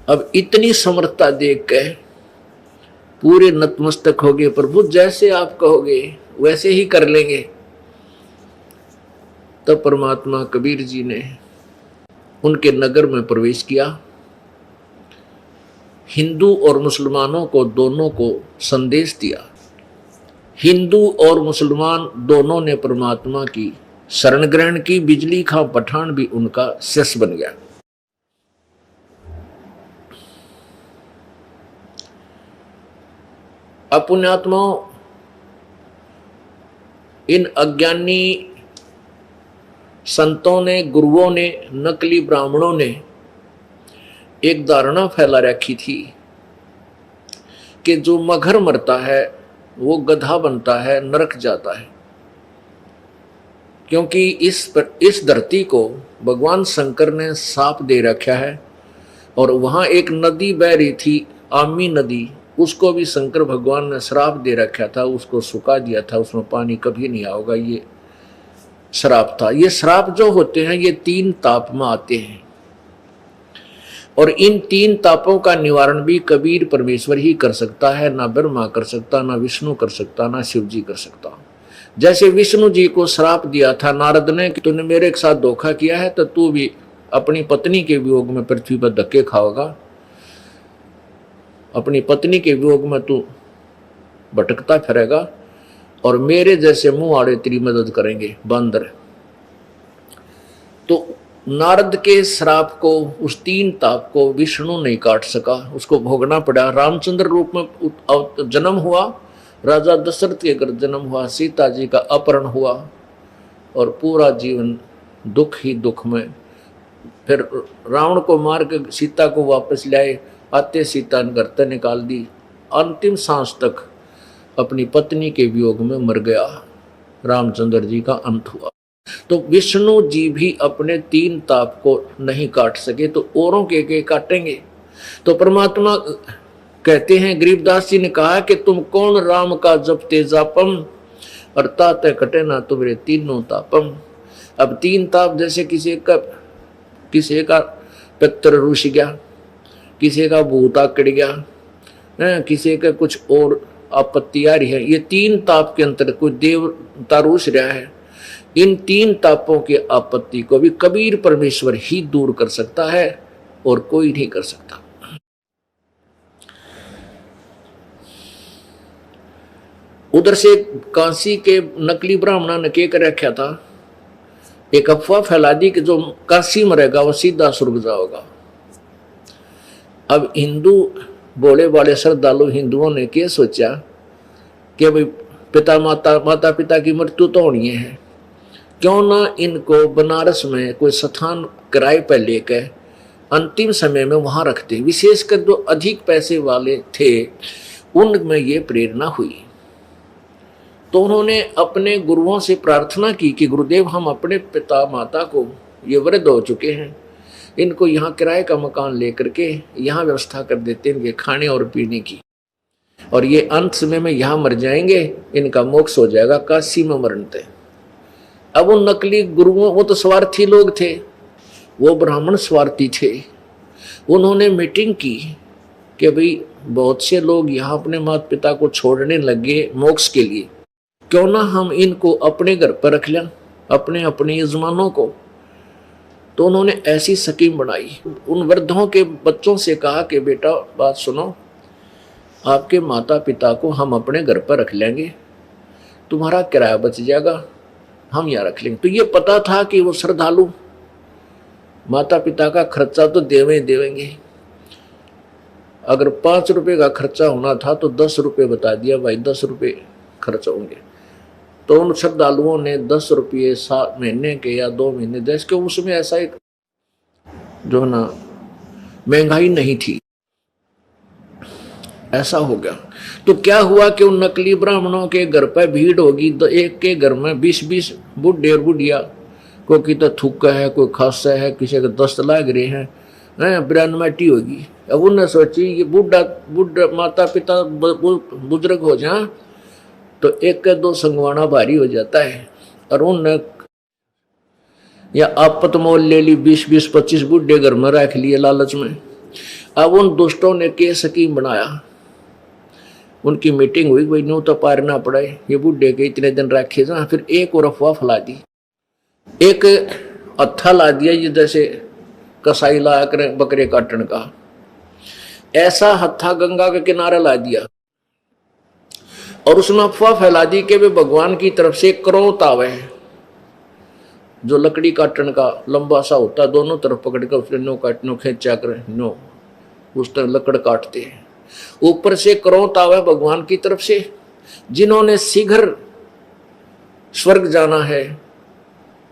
अब इतनी समर्थता देख के पूरे नतमस्तक हो गए, प्रभु जैसे आप कहोगे वैसे ही कर लेंगे। तब परमात्मा कबीर जी ने उनके नगर में प्रवेश किया। हिंदू और मुसलमानों को दोनों को संदेश दिया। हिंदू और मुसलमान दोनों ने परमात्मा की शरण ग्रहण की। बिजली खां पठान भी उनका शिष्य बन गया। पुण्यात्माओं, इन अज्ञानी संतों ने, गुरुओं ने, नकली ब्राह्मणों ने एक धारणा फैला रखी थी कि जो मगर मरता है वो गधा बनता है, नरक जाता है। क्योंकि इस धरती को भगवान शंकर ने साप दे रखा है, और वहां एक नदी बह रही थी, आमी नदी, उसको भी शंकर भगवान ने श्राप दे रखा था, उसको सुखा दिया था, उसमें पानी कभी नहीं आएगा, ये श्राप था। ये श्राप जो होते हैं ये 3 ताप में आते हैं, और इन 3 तापों का निवारण भी कबीर परमेश्वर ही कर सकता है। ना ब्रह्मा कर सकता, ना विष्णु कर सकता, ना शिव जी कर सकता। जैसे विष्णु जी को श्राप दिया था नारद ने कि तूने मेरे साथ धोखा किया है तो तू भी अपनी पत्नी के वियोग में पृथ्वी पर धक्के खाओगा, अपनी पत्नी के वियोग में तू भटकता फिरेगा, और मेरे जैसे मुंह आड़े तेरी मदद करेंगे बंदर। तो नारद के श्राप को, उस 3 ताप को विष्णु नहीं काट सका, उसको भोगना पड़ा। रामचंद्र रूप में जन्म हुआ, राजा दशरथ के घर जन्म हुआ, सीता जी का अपहरण हुआ और पूरा जीवन दुख ही दुख में। फिर रावण को मार के सीता को वापस लाए, आते सीता ने घर से निकाल दी। अंतिम सांस तक अपनी पत्नी के वियोग में मर गया। रामचंद्र जी का अंत हुआ। तो विष्णु जी भी अपने 3 ताप को नहीं काट सके तो औरों के काटेंगे। तो परमात्मा कहते हैं, गरीबदास जी ने कहा कि तुम कौन राम का जप तेजापम, और ताते कटे ना तुम्हारे 3 तापम। अब 3 ताप, जैसे किसी का पितर रुष गया, किसी का भूत आकड़ गया, किसी का कुछ और आपत्ति आ रही है, ये 3 ताप के अंतर कोई देवता रुष रहा है। इन 3 तापों की आपत्ति को भी कबीर परमेश्वर ही दूर कर सकता है और कोई नहीं कर सकता। उधर से काशी के नकली ब्राह्मणों ने क्या कर रखा था, एक अफवाह फैला दी कि जो काशी मरेगा वो सीधा स्वर्ग जाएगा। अब हिंदू बोले वाले श्रद्धालु हिंदुओं ने क्या सोचा कि भाई माता पिता की मृत्यु तो होनी है, क्यों ना इनको बनारस में कोई स्थान किराए पर लेकर अंतिम समय में वहां रखते। विशेषकर जो अधिक पैसे वाले थे उनमें ये प्रेरणा हुई। तो उन्होंने अपने गुरुओं से प्रार्थना की कि गुरुदेव, हम अपने पिता माता को, ये वृद्ध हो चुके हैं, इनको यहाँ किराए का मकान लेकर के यहाँ व्यवस्था कर देते हैं इनके खाने और पीने की, और ये अंत समय में यहाँ मर जाएंगे, इनका मोक्ष हो जाएगा काशी में मरते। अब उन नकली गुरुओं, वो तो स्वार्थी लोग थे, वो ब्राह्मण स्वार्थी थे, उन्होंने मीटिंग की कि भाई बहुत से लोग यहाँ अपने माता पिता को छोड़ने लगे मोक्ष के लिए, क्यों ना हम इनको अपने घर पर रख लें, अपने अपने यजमानों को। तो उन्होंने ऐसी स्कीम बनाई। उन वृद्धों के बच्चों से कहा कि बेटा बात सुनो, आपके माता पिता को हम अपने घर पर रख लेंगे, तुम्हारा किराया बच जाएगा, हम यहाँ रख लेंगे। तो ये पता था कि वो श्रद्धालु माता पिता का खर्चा तो देवेंगे। अगर 5 रुपए का खर्चा होना था तो 10 रुपए बता दिया, भाई 10 रुपए खर्च होंगे। तो उन श्रद्धालुओं ने 10 रुपये महीने के या 2 महीने 10 के, उसमें ऐसा एक जो ना महंगाई नहीं थी, ऐसा हो गया। तो क्या हुआ कि उन नकली ब्राह्मणों के घर पर भीड़ होगी, तो एक के घर में 20-20 बुढ़े और बुढ़िया, कोई तो थूका है, कोई खांसा है, किसी के दस्त लाग रहे हैं, ब्राह्मटी होगी। अब उन्होंने सोची ये बुढ़ा माता पिता बुजुर्ग हो जाए तो 1-2 संगवाना भारी हो जाता है, और उनने या आपत मोल ले ली, 20-25 बुढ़े घर में रख लिए लालच में। अब उन दुष्टों ने के स्कीम बनाया, उनकी मीटिंग हुई, भाई न्यू तो पारना पड़ा है, ये बुढ़े के इतने दिन रखे जा। फिर एक और अफवाह फैला दी, एक हत्था ला दिया, ये जैसे कसाई ला कर बकरे काटने का, ऐसा हत्था गंगा के किनारे ला दिया, और उसमें अफवाह फैला दी कि वे भगवान की तरफ से क्रोध आवे, जो लकड़ी काटने का लंबा सा होता है, दोनों तरफ पकड़ कर उसने नो काटनो खींचा कर नो उस तरह लकड़ काटते हैं, ऊपर से क्रोध आवे भगवान की तरफ से। जिन्होंने शीघ्र स्वर्ग जाना है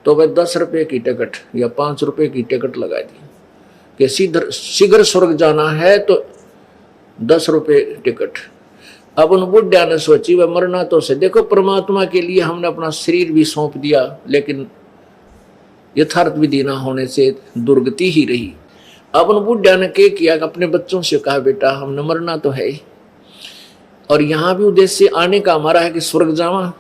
तो वह 10 रुपए की टिकट या 5 रुपए की टिकट लगा दी कि शीघ्र स्वर्ग जाना है तो 10 रुपए टिकट। अब उन बुढ़िया ने सोची वह मरना तो से, देखो परमात्मा के लिए हमने अपना शरीर भी सौंप दिया, लेकिन यथार्थ विधि न होने से दुर्गति ही रही। अब उन बुढ़िया ने क्या किया, अपने बच्चों से कहा बेटा हमने मरना तो है, और यहाँ भी उद्देश्य आने का हमारा है कि स्वर्ग जावा,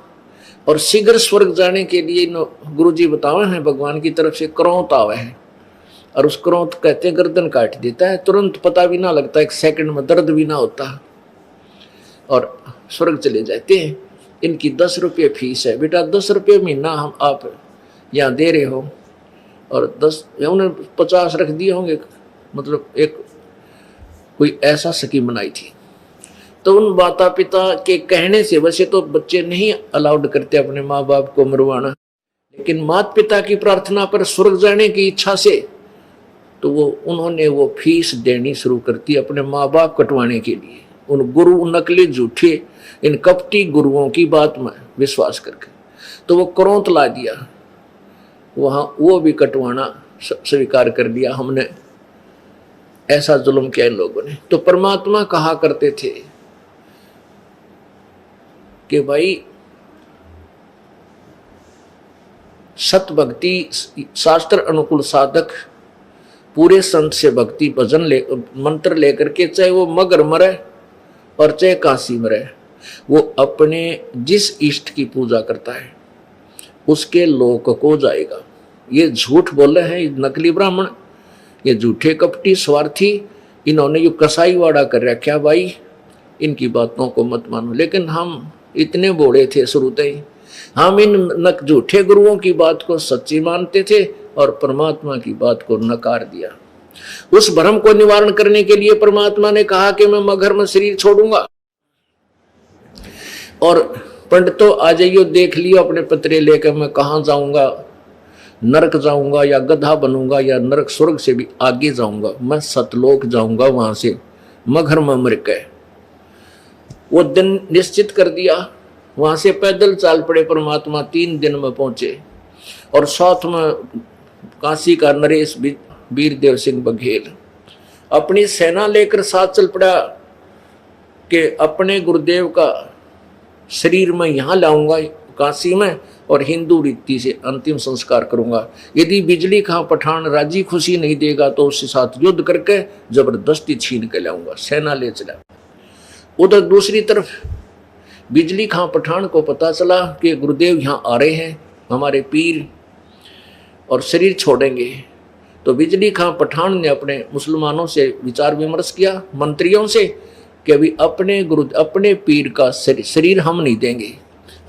और शीघ्र स्वर्ग जाने के लिए गुरु जी बतावे हैं भगवान की तरफ से क्रोध आवे है, और उस क्रोध कहते हैं गर्दन काट देता है, तुरंत पता भी ना लगता, 1 सेकंड में दर्द भी ना होता, और स्वर्ग चले जाते हैं। इनकी 10 रुपये फीस है, बेटा 10 रुपये महीना हम आप यहाँ दे रहे हो, और 10 उन्हें 50 रख दिए होंगे, मतलब एक कोई ऐसा स्कीम बनाई थी। तो उन माता पिता के कहने से, वैसे तो बच्चे नहीं अलाउड करते अपने माँ बाप को मरवाना, लेकिन माता पिता की प्रार्थना पर स्वर्ग जाने की इच्छा से तो उन्होंने वो फीस देनी शुरू कर दी अपने माँ बाप कटवाने के लिए, उन गुरु नकली झूठे इन कपटी गुरुओं की बात में विश्वास करके। तो वो क्रोध ला दिया, वहां वो भी कटवाना स्वीकार कर लिया हमने। ऐसा जुल्म किया इन लोगों ने। तो परमात्मा कहा करते थे कि भाई सत भक्ति शास्त्र अनुकूल साधक पूरे संत से भक्ति भजन मंत्र लेकर के, चाहे वो मगर मरे और चाहे काशी मरे, वो अपने जिस इष्ट की पूजा करता है उसके लोक को जाएगा। ये झूठ बोले हैं नकली ब्राह्मण, ये झूठे कपटी स्वार्थी, इन्होंने जो कसाईवाड़ा कर रखा भाई, इनकी बातों को मत मानो। लेकिन हम इतने बोले थे शुरू से ही, हम इन झूठे गुरुओं की बात को सच्ची मानते थे और परमात्मा की बात को नकार दिया। उस भ्रम को निवारण करने के लिए परमात्मा ने कहा कि मैं मगर में शरीर छोड़ूंगा और पंडितों आ जाइयो, देख लियो अपने पत्रे लेकर मैं कहां जाऊंगा, नरक जाऊंगा या गधा बनूंगा या नरक स्वर्ग से भी आगे जाऊंगा, मैं सतलोक जाऊंगा, वहां से मगर में मर के। वो दिन निश्चित कर दिया, वहां से पैदल चाल पड़े परमात्मा, 3 दिन में पहुंचे और साथ में काशी का नरेश वीरदेव सिंह बघेल अपनी सेना लेकर साथ चल पड़ा कि अपने गुरुदेव का शरीर में यहां लाऊंगा काशी में और हिंदू रीति से अंतिम संस्कार करूंगा। यदि बिजली खां पठान राजी खुशी नहीं देगा तो उसके साथ युद्ध करके जबरदस्ती छीन के लाऊंगा। सेना ले चला। उधर दूसरी तरफ बिजली खां पठान को पता चला कि गुरुदेव यहाँ आ रहे हैं, हमारे पीर, और शरीर छोड़ेंगे। तो बिजली खां पठान ने अपने मुसलमानों से विचार विमर्श किया, मंत्रियों से, कि अभी अपने पीर का शरीर हम नहीं देंगे,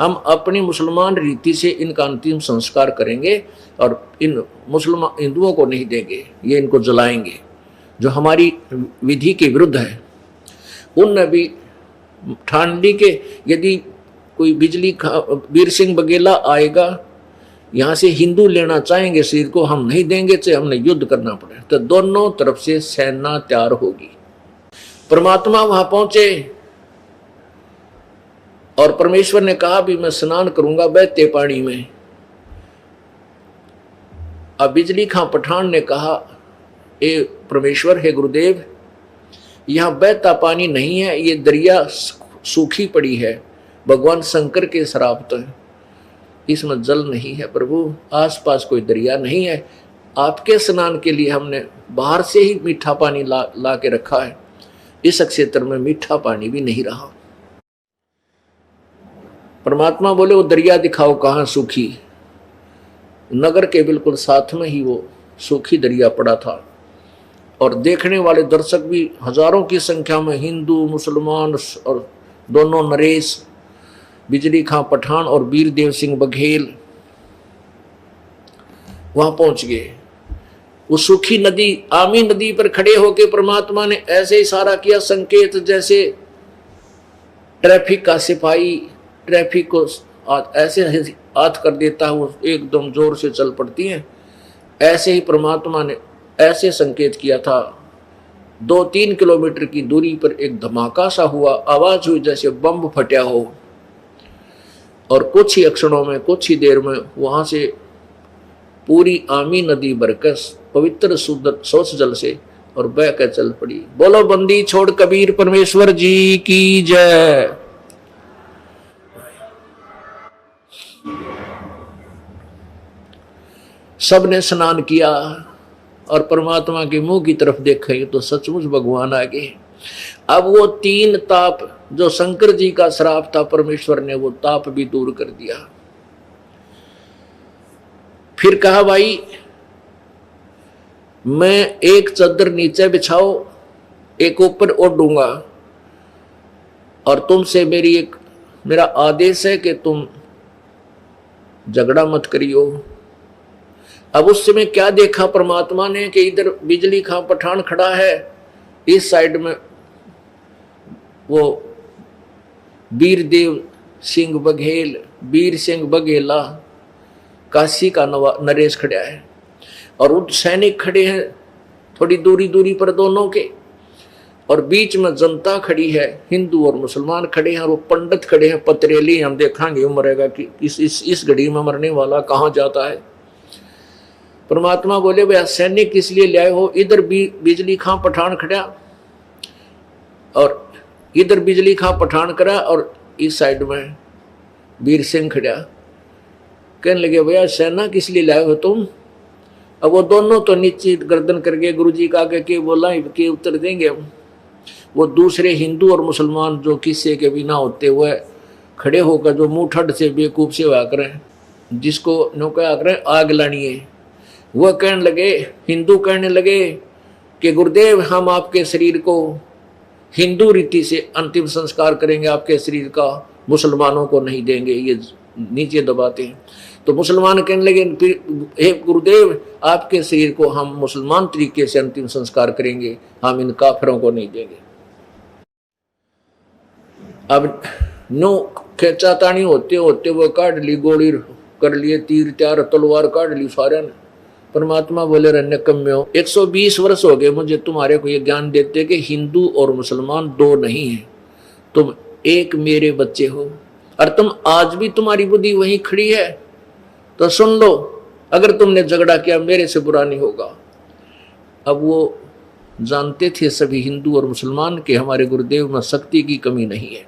हम अपनी मुसलमान रीति से इनका अंतिम संस्कार करेंगे और इन मुसलमान हिंदुओं को नहीं देंगे, ये इनको जलाएंगे, जो हमारी विधि के विरुद्ध है। उनने भी ठान ली कि यदि कोई वीर सिंह बघेला आएगा यहाँ से हिंदू लेना चाहेंगे शरीर को, हम नहीं देंगे, चाहे हमने युद्ध करना पड़े। तो दोनों तरफ से सेना तैयार होगी। परमात्मा वहां पहुंचे और परमेश्वर ने कहा भी मैं स्नान करूंगा बहते पानी में। अब बिजली खां पठान ने कहा, ए परमेश्वर, हे गुरुदेव, यहाँ बहता पानी नहीं है, ये दरिया सूखी पड़ी है, भगवान शंकर के श्राप तो है, इसमें जल नहीं है प्रभु, आसपास कोई दरिया नहीं है, आपके स्नान के लिए हमने बाहर से ही मीठा पानी ला के रखा है, इस क्षेत्र में मीठा पानी भी नहीं रहा। परमात्मा बोले वो दरिया दिखाओ कहाँ सूखी। नगर के बिल्कुल साथ में ही वो सूखी दरिया पड़ा था और देखने वाले दर्शक भी हजारों की संख्या में, हिंदू मुसलमान और दोनों नरेश, बिजली खां पठान और वीरदेव सिंह बघेल वहां पहुंच गए। उस सूखी नदी, आमी नदी पर खड़े होकर परमात्मा ने ऐसे इशारा किया, संकेत जैसे ट्रैफिक का सिपाही ट्रैफिक को ऐसे हाथ कर देता है, वो एकदम जोर से चल पड़ती है। ऐसे ही परमात्मा ने ऐसे संकेत किया था। 2-3 किलोमीटर की दूरी पर एक धमाका सा हुआ, आवाज हुई जैसे बम फटा हो, और कुछ ही क्षणों में, कुछ ही देर में वहां से पूरी आमी नदी बरकर पवित्र शुद्ध स्वच्छ जल से और बह कर चल पड़ी। बोलो बंदी छोड़ कबीर परमेश्वर जी की जय। सबने स्नान किया और परमात्मा के मुंह की तरफ देखे तो सचमुच भगवान आ गए। अब वो 3 ताप जो शंकर जी का श्राप था, परमेश्वर ने वो ताप भी दूर कर दिया। फिर कहा, भाई मैं एक चादर नीचे बिछाओ, एक ऊपर ओढ़ूंगा, और तुमसे मेरा आदेश है कि तुम झगड़ा मत करियो। अब उस समय क्या देखा परमात्मा ने कि इधर बिजली खां पठान खड़ा है, इस साइड में वो वीरदेव सिंह बघेल, वीर सिंह बघेला काशी का नरेश खड़ा है और उन सैनिक खड़े हैं थोड़ी दूरी दूरी पर दोनों के, और बीच में जनता खड़ी है, हिंदू और मुसलमान खड़े हैं, और वो पंडित खड़े हैं पतरेली, हम देखेंगे मरेगा कि इस घड़ी में मरने वाला कहाँ जाता है। परमात्मा बोले भाई सैनिक किस लिए ले आए हो? इधर बिजली खां पठान खड़ा और इधर बिजली खां पठान खड़ा और इस साइड में वीर सिंह खड़ा। कहने लगे भैया सेना किस लिए लाए हो तुम? अब वो दोनों तो नीचे गर्दन करके गुरुजी का आगे के बोला के उत्तर देंगे हम। वो दूसरे हिंदू और मुसलमान जो किस्से के बिना होते हुए खड़े होकर जो मुंह ठड से बेवकूफ से हुआ करें, जिसको नौका करें आग लानी है, वह कहने लगे, हिंदू कहने लगे कि गुरुदेव हम आपके शरीर को हिंदू रीति से अंतिम संस्कार करेंगे, आपके शरीर का मुसलमानों को नहीं देंगे, ये नीचे दबाते हैं। तो मुसलमान कहने लगे हे गुरुदेव आपके शरीर को हम मुसलमान तरीके से अंतिम संस्कार करेंगे, हम इन काफिरों को नहीं देंगे। अब नो खेचातानी होते होते वो काट ली, गोली कर लिए, तीर त्यार तलवार काट ली सारे ने। परमात्मा बोले रहने कम में हो, 120 वर्ष हो गए मुझे तुम्हारे को ये ज्ञान देते कि हिंदू और मुसलमान दो नहीं है, तुम एक मेरे बच्चे हो, और तुम आज भी तुम्हारी बुद्धि वहीं खड़ी है, तो सुन लो, अगर तुमने झगड़ा किया मेरे से बुरा नहीं होगा। अब वो जानते थे सभी हिंदू और मुसलमान के हमारे गुरुदेव में शक्ति की कमी नहीं है,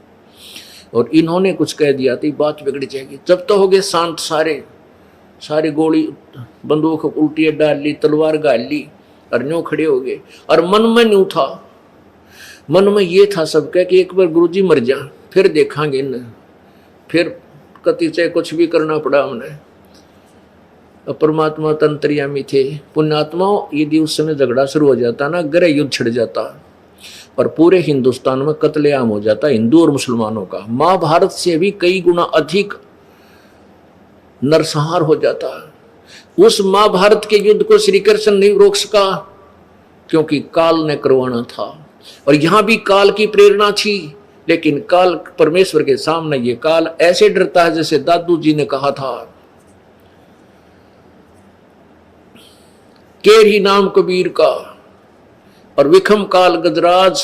और इन्होंने कुछ कह दिया तो बात बिगड़ जाएगी। जब तो हो गए शांत, सारे गोली बंदूक उल्टी डाल ली, तलवार गाल ली, और न्यों खड़े हो गए। और मन में न्यू था, मन में ये था सबका कि एक बार गुरुजी मर जा फिर देखांगे न, फिर कति चाहे कुछ भी करना पड़ा हमने। परमात्मा तंत्रियामी थे, पुण्यात्माओं यदि उस समय झगड़ा शुरू हो जाता ना, गृह युद्ध छिड़ जाता और पूरे हिंदुस्तान में कत्लेआम हो जाता हिंदू और मुसलमानों का। महाभारत से भी कई गुना अधिक नरसंहार हो जाता। उस महाभारत के युद्ध को श्री कृष्ण नहीं रोक सका क्योंकि काल ने करवाना था, और यहां भी काल की प्रेरणा थी, लेकिन काल परमेश्वर के सामने ये काल ऐसे डरता है जैसे दादू जी ने कहा था, केर ही नाम कबीर का और विखम काल गजराज,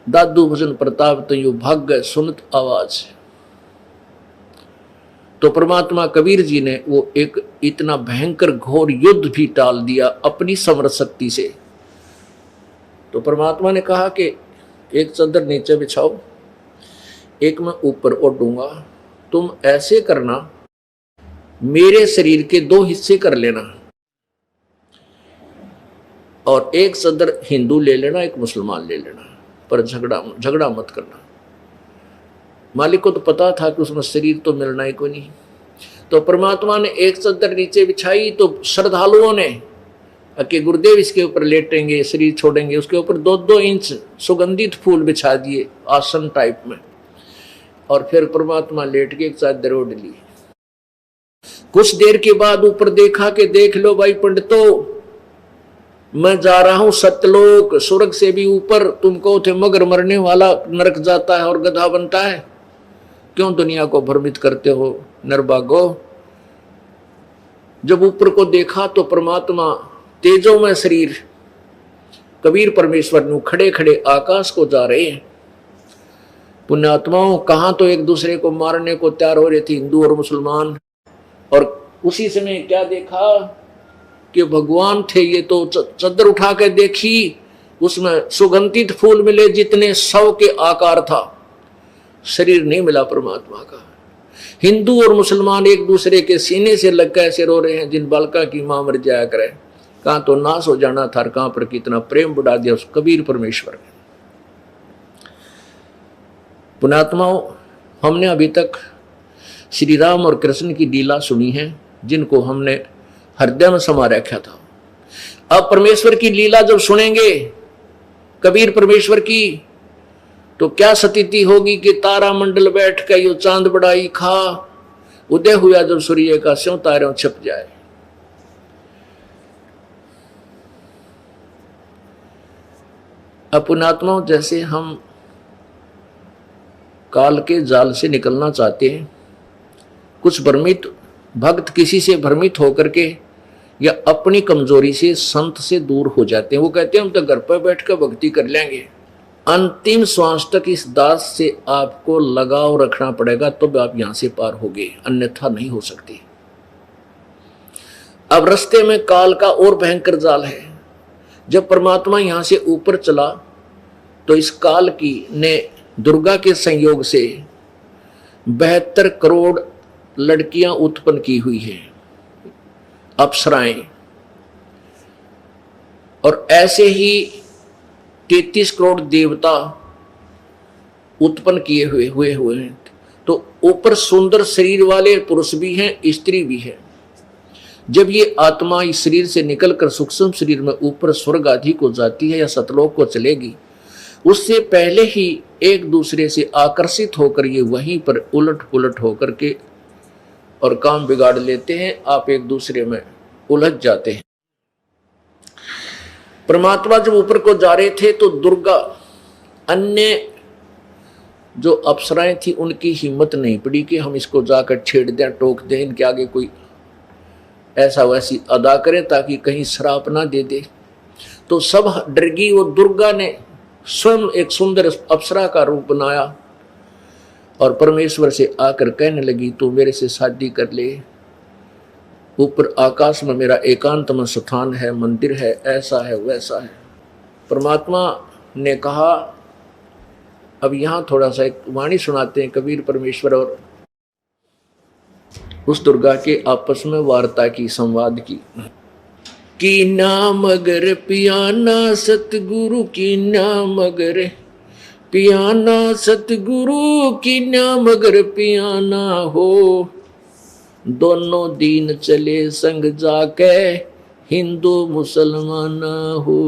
दादू भजन प्रताप तो यू भाग गए सुनत आवाज। तो परमात्मा कबीर जी ने वो एक इतना भयंकर घोर युद्ध भी टाल दिया अपनी समर्थ शक्ति से। तो परमात्मा ने कहा कि एक चादर नीचे बिछाओ, एक मैं ऊपर ओढ़ूंगा, तुम ऐसे करना, मेरे शरीर के 2 हिस्से कर लेना, और एक चादर हिंदू ले लेना, एक मुसलमान ले लेना, पर झगड़ा मत करना। मालिक को तो पता था कि उसमें शरीर तो मिलना ही कोई नहीं। तो परमात्मा ने एक चादर नीचे बिछाई, तो श्रद्धालुओं ने कि गुरुदेव इसके ऊपर लेटेंगे, शरीर छोड़ेंगे, उसके ऊपर 2-2 इंच सुगंधित फूल बिछा दिए आसन टाइप में, और फिर परमात्मा लेट के एक चादर ओढ़ ली। कुछ देर के बाद ऊपर देखा कि देख लो भाई पंडितों, मैं जा रहा हूं सत्यलोक, स्वर्ग से भी ऊपर। तुमको थे मगर मरने वाला नरक जाता है और गधा बनता है, क्यों दुनिया को भ्रमित करते हो नरभागो। जब ऊपर को देखा तो परमात्मा तेजो में शरीर कबीर परमेश्वर नु खड़े खड़े आकाश को जा रहे हैं। पुण्यात्माओं कहां तो एक दूसरे को मारने को तैयार हो रहे थे हिंदू और मुसलमान, और उसी समय क्या देखा कि भगवान थे ये। तो चद्दर उठा के देखी, उसमें सुगंधित फूल मिले जितने 100 के आकार था, शरीर नहीं मिला परमात्मा का। हिंदू और मुसलमान एक दूसरे के सीने से लग के ऐसे रो रहे हैं जिन बालका की मां मर जाया करे, कहां तो नाश हो जाना था, कहां पर कितना प्रेम बढ़ा दिया उस कबीर परमेश्वर ने। पुण्यात्माओं, हमने अभी तक श्री राम और कृष्ण की लीला सुनी है, जिनको हमने हृदय में समा रखा था। अब परमेश्वर की लीला जब सुनेंगे कबीर परमेश्वर की, तो क्या स्थिति होगी कि तारा मंडल बैठ कर यो चांद बढ़ाई खा, उदय हुआ जब सूर्य का स्यों तारों छिप जाए। पुण्यात्माओं, जैसे हम काल के जाल से निकलना चाहते हैं, कुछ भ्रमित भक्त किसी से भ्रमित होकर के या अपनी कमजोरी से संत से दूर हो जाते हैं। वो कहते हैं हम तो घर पर बैठकर भक्ति कर लेंगे। अंतिम श्वास तक इस दास से आपको लगाव रखना पड़ेगा, तो आप यहां से पार होगे, अन्यथा नहीं हो सकती। अब रास्ते में काल का और भयंकर जाल है। जब परमात्मा यहां से ऊपर चला तो इस काल की ने दुर्गा के संयोग से 72 करोड़ लड़कियां उत्पन्न की हुई हैं, अप्सराएं, और ऐसे ही 33 करोड़ देवता उत्पन्न किए हुए हैं। तो ऊपर सुंदर शरीर वाले पुरुष भी हैं, स्त्री भी है। जब ये आत्मा इस शरीर से निकलकर सूक्ष्म शरीर में ऊपर स्वर्ग आदि को जाती है या सतलोक को चलेगी, उससे पहले ही एक दूसरे से आकर्षित होकर ये वहीं पर उलट पुलट होकर के और काम बिगाड़ लेते हैं। आप एक दूसरे में उलझ जाते हैं। परमात्मा जब ऊपर को जा रहे थे तो दुर्गा, अन्य जो अप्सराएं थी, उनकी हिम्मत नहीं पड़ी कि हम इसको जाकर छेड़ दें, टोक दें, इनके आगे कोई ऐसा वैसी अदा करें ताकि कहीं श्राप ना दे दे। तो सब डर गई। वो दुर्गा ने स्वयं एक सुंदर अप्सरा का रूप बनाया और परमेश्वर से आकर कहने लगी तू मेरे से शादी कर ले, ऊपर आकाश में मेरा एकांत में स्थान है, मंदिर है, ऐसा है वैसा है। परमात्मा ने कहा, अब यहाँ थोड़ा सा एक वाणी सुनाते हैं कबीर परमेश्वर और उस दुर्गा के आपस में वार्ता की, संवाद की नाम अगर पियाना सतगुरु की नाम अगर पियाना सतगुरु की नाम अगर पियाना हो, दोनों दीन चले संग जाके हिंदू मुसलमान हो,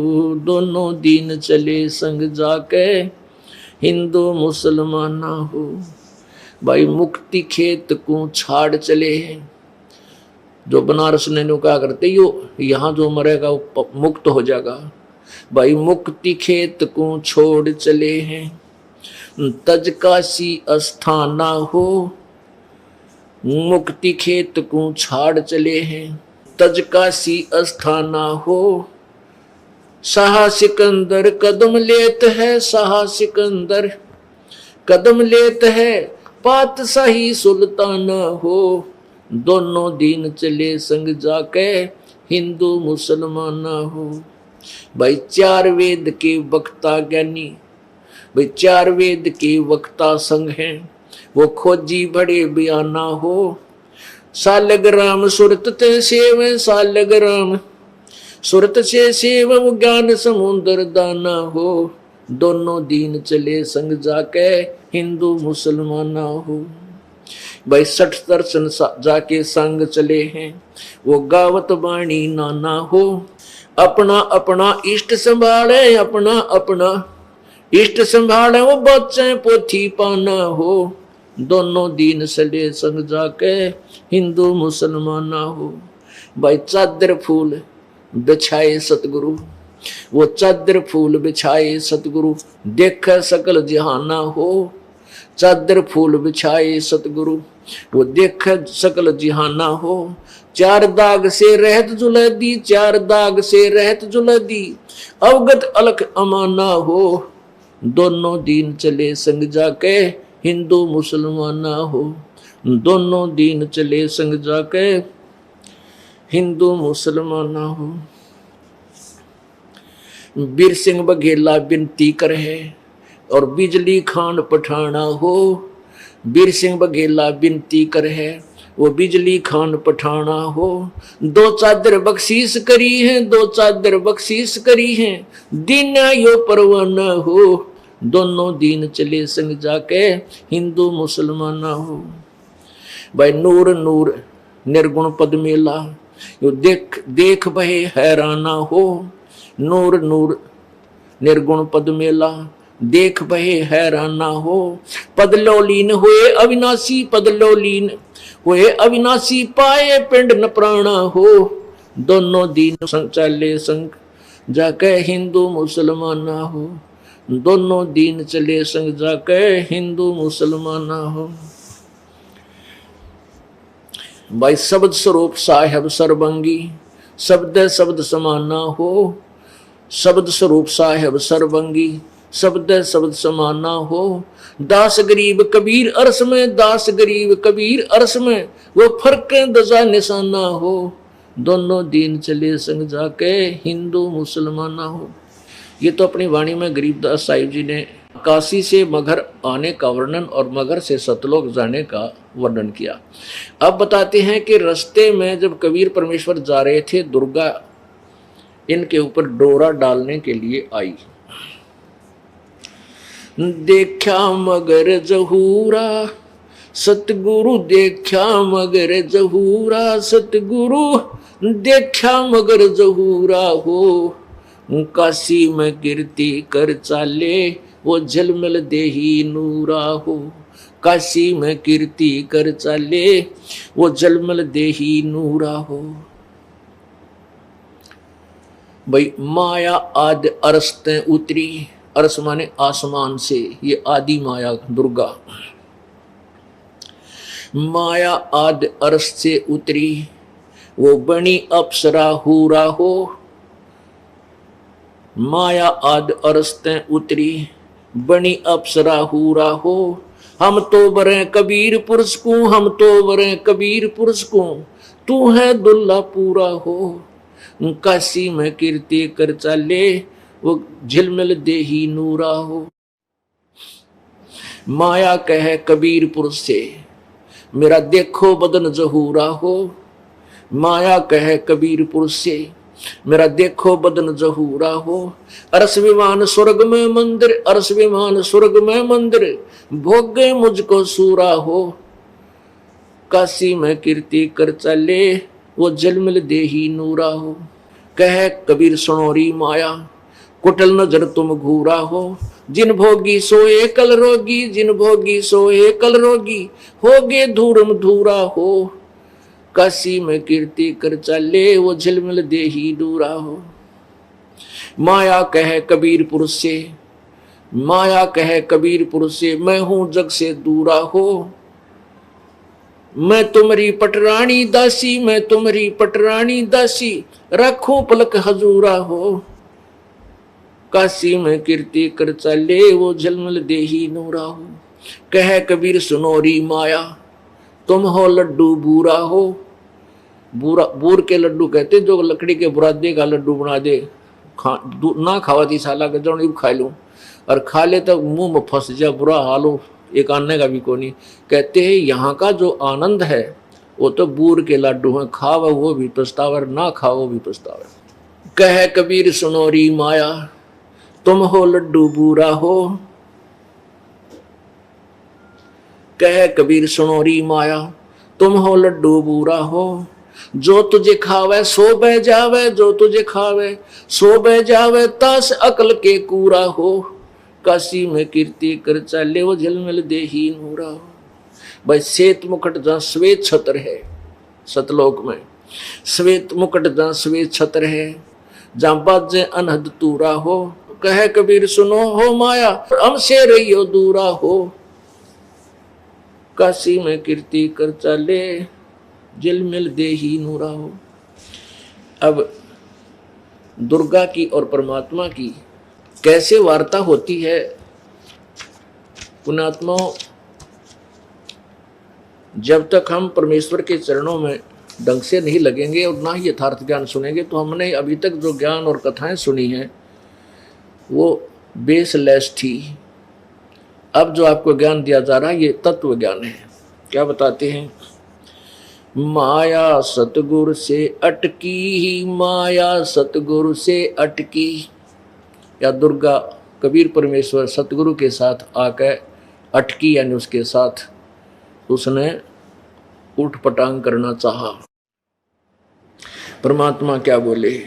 दोनों दीन चले संग जाके हिंदू मुसलमान हो। भाई मुक्ति खेत को छाड़ चले हैं। जो बनारस ने कहा करते यो यहाँ जो मरेगा वो मुक्त हो जाएगा। भाई मुक्ति खेत को छोड़ चले हैं, तज काशी अस्थाना हो, मुक्ति खेत को छाड़ चले हैं, तज काशी अस्थाना हो। शाह सिकंदर कदम लेत है, शाह सिकंदर कदम लेत है, पातशाही सुल्ताना हो, दोनों दीन चले संग जाके हिंदू मुसलमान हो। भाई चार वेद के वक्ता ज्ञानी, भाई चार वेद के वक्ता संग हैं, वो खोजी बड़े बयाना हो। सालग्राम सुरत ते सेव, सालग्राम सुरत से सेव, ज्ञान समुद्र दाना हो, दोनों दीन चले संग जाके हिंदू मुसलमान हो। भाई 60 दर्शन जाके संग चले हैं, वो गावत बाणी नाना हो। अपना अपना इष्ट संभाले, अपना अपना इष्ट संभाले, वो बच्चे पोथी पाना हो, दोनों दीन चले संग जाके हिंदू मुसलमान हो। भाई चादर फूल बिछाए सतगुरु, वो चादर फूल बिछाए सतगुरु, देख सकल जहाना हो। चादर फूल बिछाए सतगुरु, वो देख सकल जहाना हो। चार दाग से रहत जुलदी, चार दाग से रहत जुलदी, अवगत अलख अमाना हो, दोनों दीन चले संग जाके हिंदू मुसलमान हो, दोनों दीन चले संग जाके हिंदू मुसलमान हो। बीर सिंह बघेला विनती कर है और बिजली खान पठाना हो। बीर सिंह बघेला विनती कर है, वो बिजली खान पठाना हो। दो चादर बख्शीश करी है, दो चादर बख्शीश करी है, दीन यो परवाना हो, दोनों दीन चले संग जाके हिंदू मुसलमान हो। भाई नूर नूर निर्गुण पद मेला, यो देख देख बहे हैराना हो। नूर नूर निर्गुण पद मेला, देख बहे हैराना हो। पद लोलीन हुए अविनाशी, पद लोलीन हुए अविनाशी, पाए पिंड न प्राणा हो, दोनों दीन संग चले संग जाके हिंदू मुसलमान हो, दोनों दीन चले संग जाके हिंदू मुसलमान हो। भाई शब्द स्वरूप साहेब सर्वंगी, शब्द शब्द समाना हो, शब्द स्वरूप साहेब सर्वंगी, शब्द शब्द समाना हो। दास गरीब कबीर अरस में, दास गरीब कबीर अरस में, वो फर्क दजा निशाना हो। दोनों दीन चले संग जाके, हिंदू मुसलमाना हो। ये तो अपनी वाणी में गरीबदास साहिब जी ने काशी से मगहर आने का वर्णन और मगहर से सतलोक जाने का वर्णन किया। अब बताते हैं कि रास्ते में जब कबीर परमेश्वर जा रहे थे, दुर्गा इनके ऊपर डोरा डालने के लिए आई। देखा मगर जहूरा सतगुरु, देखा मगर जहूरा सतगुरु, देखा मगर जहूरा हो। काशी में कीर्ति कर चाले, वो झलमल देही नूरा हो। काशी में कीर्ति कर चाले, वो झलमल देही नूरा हो। भाई माया आदि अरस्तें उतरी, अरस माने आसमान से, ये आदि माया दुर्गा। माया आदि अरस से उतरी, वो बनी अप्सरा हूरा हो। माया आदि अरस्तें उतरी, बनी अप्सरा हूरा हो। हम तो बरे कबीर पुरुष को, हम तो बरे कबीर पुरुष को, तू है दुल्ला पूरा हो। काशी में कीर्ति कर चाले, वो झिलमिल देही नूरा हो। माया कहे कबीर पुरुष से, मेरा देखो बदन जहूरा हो। माया कहे कबीर पुरुष से, मेरा देखो बदन जहूरा हो। अरस विमान स्वर्ग में मंदिर, अरस विमान स्वर्ग में मंदिर, भोगे मुझको सूरा हो। काशी में कीर्ति कर चले, वो जलमिल देही नूरा हो। कह कबीर सुनोरी माया, कुटल नजर तुम घूरा हो। जिन भोगी सोए कल रोगी, जिन भोगी सोए कल रोगी, होगे धूरम धूरा हो। काशी में कीर्ति कर चले, वो झिलमिल देही दूरा हो। माया कहे कबीर पुरुष से, माया कहे कबीर पुरुष से, मैं हूं जग से दूरा हो। मैं तुम्हारी पटरानी दासी, मैं तुम्हारी पटरानी दासी, रखूं पलक हजूरा हो। काशी में कीर्ति कर चले, वो झिलमिल देही नूरा हो। कहे कबीर सुनोरी माया, तुम हो लड्डू बूरा हो। बूरा, बूर के लड्डू कहते जो लकड़ी के बुरादे का लड्डू बना दे, ना खावाती साला के जो खा लूं, और खा ले तो मुंह में फंस जा, बुरा हाल हो, एक आने का भी को नहीं। कहते हैं यहाँ का जो आनंद है वो तो बूर के लड्डू हैं, खाओ वो भी पछतावर, ना खाओ वो भी पछतावर। कहे कबीर सुनोरी माया, तुम हो लड्डू बूरा हो। कहे कबीर सुनोरी माया, तुम हो लड्डू बूरा हो। जो तुझे खावे सो बह जावे, जो तुझे खावे सो बह जावे, तास अकल के कूरा हो। काशी में कीर्ति कर चले, वो झिलमिल देही नूरा हो। भाई श्वेत मुकुट जहाँ श्वेत छत्र है, सतलोक में श्वेत मुकुट जहाँ श्वेत छत्र है, जहाँ बाजे अनहद तूरा हो। कहे कबीर सुनो हो माया, हमसे रहियो दूरा हो। काशी में कीर्ति कर चले, झिलमिल देही नूरा हो। अब दुर्गा की और परमात्मा की कैसे वार्ता होती है, पुण्यात्माओं, जब तक हम परमेश्वर के चरणों में ढंग से नहीं लगेंगे और ना ही यथार्थ ज्ञान सुनेंगे, तो हमने अभी तक जो ज्ञान और कथाएं सुनी हैं वो बेसलेस थी। अब जो आपको ज्ञान दिया जा रहा है ये तत्व ज्ञान है। क्या बताते हैं? माया सतगुरु से अटकी ही, माया सतगुरु से अटकी। या दुर्गा कबीर परमेश्वर सतगुरु के साथ आकर अटकी, यानी उसके साथ उसने उठ पटांग करना चाहा। परमात्मा क्या बोले?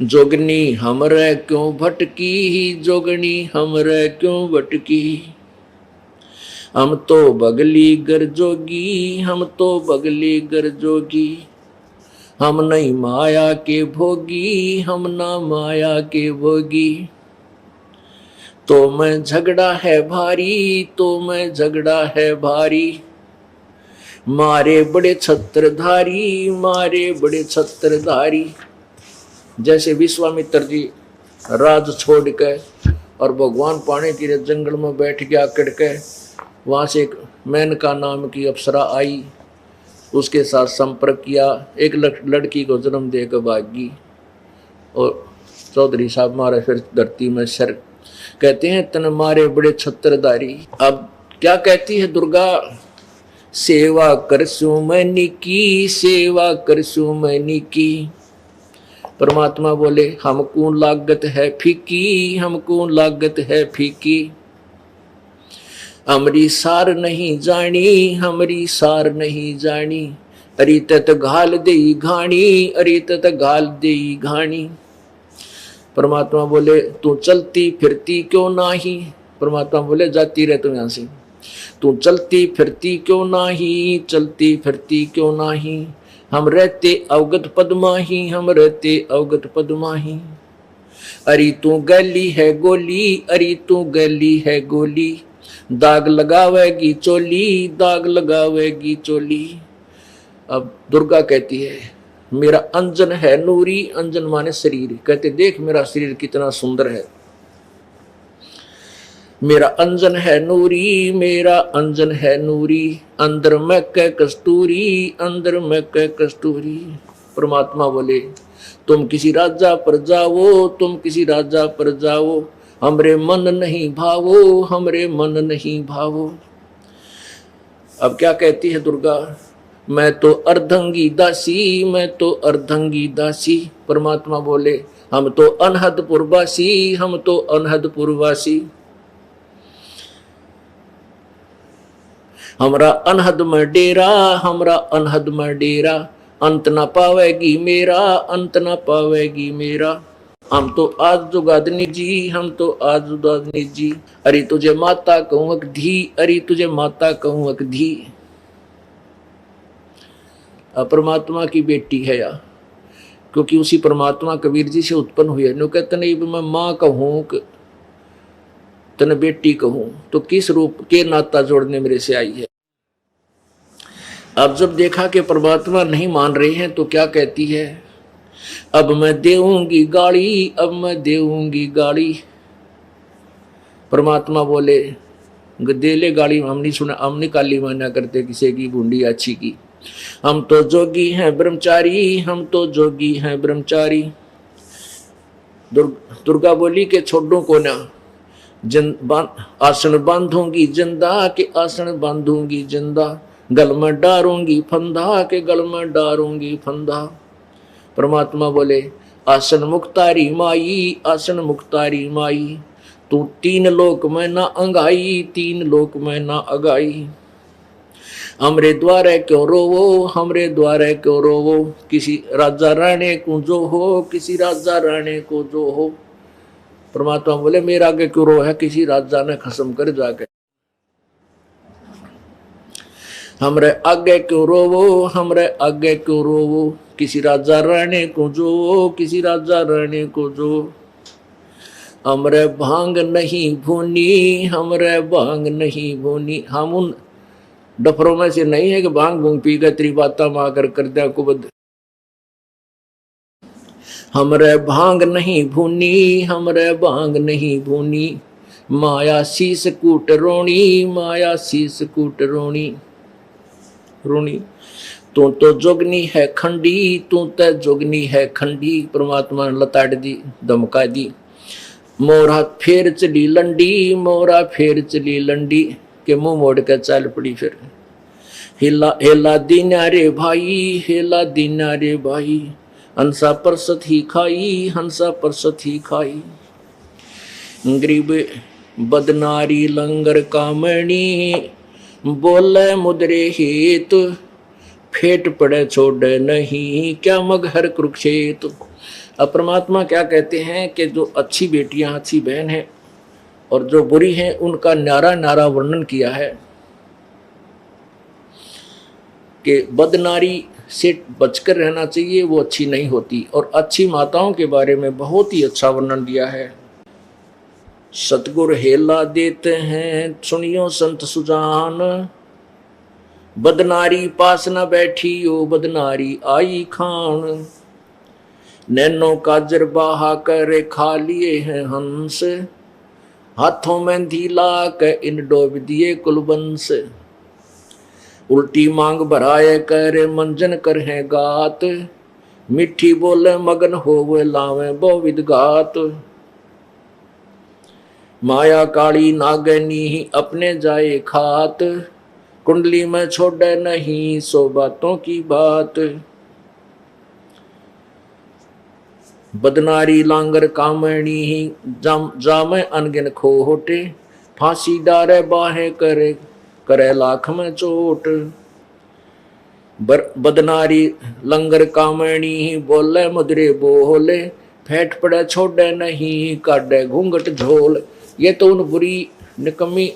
जोगनी हमरे क्यों भटकी ही, जोगनी हमरे क्यों भटकी। हम तो बगली गर जोगी, हम तो बगली गर जोगी। हम नहीं माया के भोगी, हम ना माया के भोगी। तो मैं झगड़ा है भारी, तो मैं झगड़ा है भारी। मारे बड़े छत्रधारी, मारे बड़े छत्रधारी। जैसे विश्वामित्र जी राज छोड़ के और भगवान पाने के लिए जंगल में बैठ गया आकड़ के, वहाँ से एक मेनका नाम की अप्सरा आई, उसके साथ संपर्क किया, एक लड़की को जन्म देकर भागी और चौधरी साहब मारे फिर धरती में सर। कहते हैं तन मारे बड़े छत्रधारी। अब क्या कहती है दुर्गा? सेवा कर सुमनी की, सेवा कर सुमनी की। परमात्मा बोले हमको लागत है फीकी, हमको लागत है फीकी। हमरी सार नहीं जानी, हमरी सार नहीं जानी। अरे तत घाल देई घाणी, अरे तत घाल देई घाणी। परमात्मा बोले तू चलती फिरती क्यों नाही? परमात्मा बोले जाती रहे तुम यहाँ से। तू चलती फिरती क्यों नाही, चलती फिरती क्यों नाही। हम रहते अवगत पद्माही, हम रहते अवगत पद्माही। अरे तू गली है गोली, अरे तू गली है गोली। दाग लगावेगी चोली, दाग लगावेगी चोली। अब दुर्गा कहती है मेरा अंजन है नूरी, अंजन माने शरीर। कहते देख मेरा शरीर कितना सुंदर है। मेरा अंजन है नूरी, मेरा अंजन है नूरी। अंदर में कै कस्तूरी, अंदर में कै कस्तूरी। परमात्मा बोले तुम किसी राजा पर जाओ, तुम किसी राजा पर जाओ। हमरे मन नहीं भावो, हमरे मन नहीं भावो। अब क्या कहती है दुर्गा? मैं तो अर्धंगी दासी, मैं तो अर्धंगी दासी। परमात्मा बोले हम तो अनहदपुरवासी, हम तो अनहदपुरवासी। हमरा अनहद में डेरा, हमरा अनहद में डेरा। अंत न पावेगी मेरा, अंत न पावेगी मेरा। हम तो आज जुगादनी जी, हम तो आज जुगादनी जी। अरे तुझे माता कहूँ अकधी, अरे तुझे माता कहूँ अकधी। परमात्मा की बेटी है या, क्योंकि उसी परमात्मा कबीर जी से उत्पन्न हुई है। नो कहते नहीं मैं माँ कहूँ तने बेटी कहूँ, तो किस रूप के नाता जोड़ने मेरे से आई है। अब जब देखा कि परमात्मा नहीं मान रहे हैं तो क्या कहती है? अब मैं देऊंगी गाड़ी, अब मैं देऊंगी गाड़ी। परमात्मा बोले दे ले गाड़ी। हम नहीं सुना, हम नहीं काली माना करते किसी की बूंदी अच्छी की। हम तो जोगी हैं ब्रह्मचारी, हम तो जोगी हैं ब्रह्मचारी। दुर्गा बोली के छोड़ो को ना, आसन बांधूंगी जिंदा के आसन बांधूंगी जिंदा। गल में डारूंगी फंदा के गल में डारूंगी फंदा। परमात्मा बोले आसन मुक्तारी माई, आसन मुक्तारी माई। तू तीन लोक में ना अंगाई, तीन लोक में ना अगाई। हमरे द्वारे क्यों रोवो, हमरे द्वारे क्यों रोवो। किसी राजा राणे को जो हो, किसी राजा राणे को जो हो। परमात्मा बोले मेरा आगे क्यों रो है, किसी राजा ने खसम कर जाके। हमरे आगे क्यों रोवो, हमरे आगे क्यों रोवो। किसी राजा राणे को जो, किसी राजा राणे को जो। हमरे भांग नहीं भूनी, हमरे भांग नहीं भूनी। हम उन डफरों में से नहीं है कि भांग भूंग पी गए तेरी बाता माँ कर दिया कुबद। हमरे भांग नहीं भूनी, हमरे भांग नहीं भूनी। माया शीस कूट रोणी, माया शीस कूट रोणी रोणी। तू तो जोगनी है खंडी, तू तो जोगनी है खंडी। परमात्मा ने लताड़ दी, धमका दी। मोरा फेर चली लंडी, मोरा फेर चली लंडी। के मुंह मोड़ कर चल पड़ी फिर। हिला हेला दीना रे भाई, हेला दीना रे भाई। हंसा परसत ही खाई, हंसा परसत ही खाई। गरीब बदनारी लंगर कामणी। बोले मुद्रे हेत, फेट पड़े छोड़ नहीं। क्या मगहर कुरुक्षेत्र। अब परमात्मा क्या कहते हैं कि जो अच्छी बेटियां, अच्छी बहन हैं और जो बुरी हैं, उनका न्यारा न्यारा वर्णन किया है कि बदनारी से बचकर रहना चाहिए, वो अच्छी नहीं होती। और अच्छी माताओं के बारे में बहुत ही अच्छा वर्णन दिया है। सतगुर हेला देते हैं, सुनियो संत सुजान। बदनारी पास न बैठी ओ बदनारी आई खान, नैनो काजर बाहा कर खा लिए हैं हंस, हाथों में धीला के इन डोब दिए कुलबंस, उल्टी मांग भराए कर मंजन कर है गात, मिठी बोले मगन होवे लावे बोविद गात, माया काली नागनी अपने जाए खात, कुंडली में छोड़े नहीं सो बातों की बात, बदनारी लांगर कामणी जामे अनगिन खोटे, फांसी डारे बाहें करे करे लाख में चोट, बदनारी लंगर कामणी बोले मधुरे बोले, फेंट पड़े छोड़े नहीं काटे घूंघट झोल। ये तो उन बुरी निकम्मी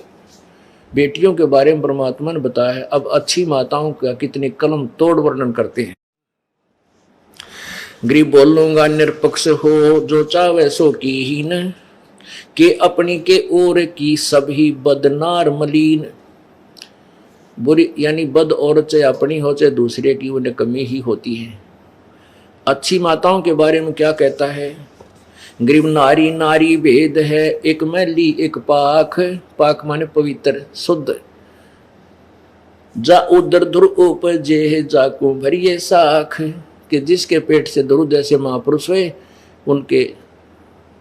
बेटियों के बारे में परमात्मा ने बताया है। अब अच्छी माताओं का कितने कलम तोड़ वर्णन करते हैं। गरीब बोलूंगा निरपक्ष हो जो चावे सो की ही न, के अपनी के ओर की सभी बदनार मलीन। बुरी यानी बद औरत चाहे अपनी हो चाहे दूसरे की, वो निकम्मी ही होती है। अच्छी माताओं के बारे में क्या कहता है? गरीब नारी नारी भेद है, एक मैली एक पाख, पाख माने पवित्र शुद्ध, जा उदर ध्रुव उपजे जाको भरिए साख, कि जिसके पेट से ध्रुव जैसे महापुरुष हुए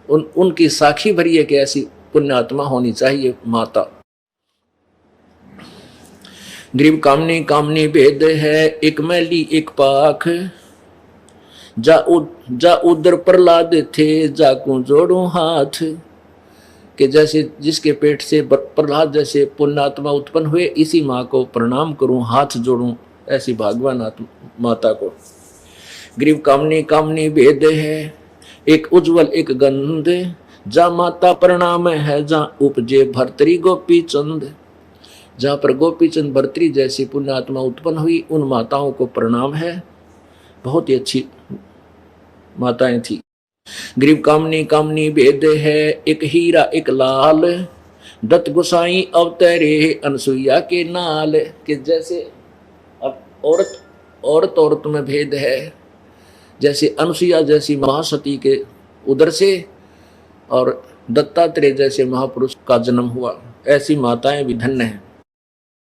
उनकी साखी भरी है कि ऐसी पुण्यात्मा होनी चाहिए माता। गरीब कामनी कामनी भेद है, एक मैली एक पाख, जा उदर प्रहलाद थे जाकू जोड़ू हाथ, कि जैसे जिसके पेट से प्रहलाद जैसे पुण्यात्मा उत्पन्न हुए, इसी माँ को प्रणाम करूं, हाथ जोड़ूं, ऐसी भागवान माता को। गरीब कामनी कामनी भेद है, एक उज्जवल एक गंध, जा माता प्रणाम है जा उपजे भर्तरी गोपी चंद। जहाँ पर गोपी चंद भर्तरी जैसी पुण्यात्मा उत्पन्न हुई, उन माताओं को प्रणाम है। बहुत ही अच्छी माताएं थी। गरीब कामनी कामनी भेद है, एक हीरा एक लाल, दत्त गोसाई अवतरे अनसुईया के नाल, कि जैसे अब औरत औरत में भेद है, जैसे अनसुईया जैसी महासती के उदर से और दत्तात्रेय जैसे महापुरुष का जन्म हुआ, ऐसी माताएं भी धन्य हैं।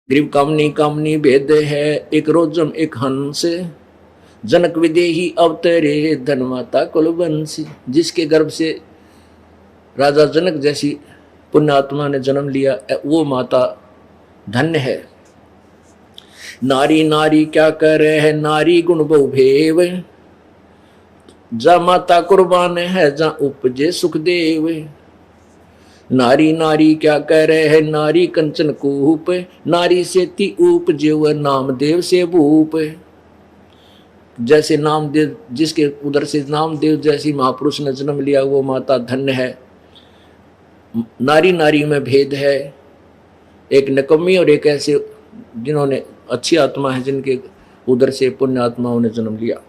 गरीब कामनी कामनी भेद है, एक रोजम एक हंस, जनक विदेही अवतरे धन माता कुलवंशी। जिसके गर्भ से राजा जनक जैसी पुण्यात्मा ने जन्म लिया, वो माता धन्य है। नारी नारी क्या करे है, नारी गुण बहुभेव, जा माता कुर्बान है जा उपजे सुखदेव। नारी नारी क्या कह रहे है, नारी कंचन कूप, नारी से ती उपजे वह नामदेव से भूप। जैसे नामदेव, जिसके उधर से नामदेव जैसी महापुरुष ने जन्म लिया, वो माता धन्य है। नारी नारी में भेद है, एक निकम्मी और एक ऐसे जिन्होंने अच्छी आत्मा है, जिनके उधर से पुण्य आत्माओं ने जन्म लिया।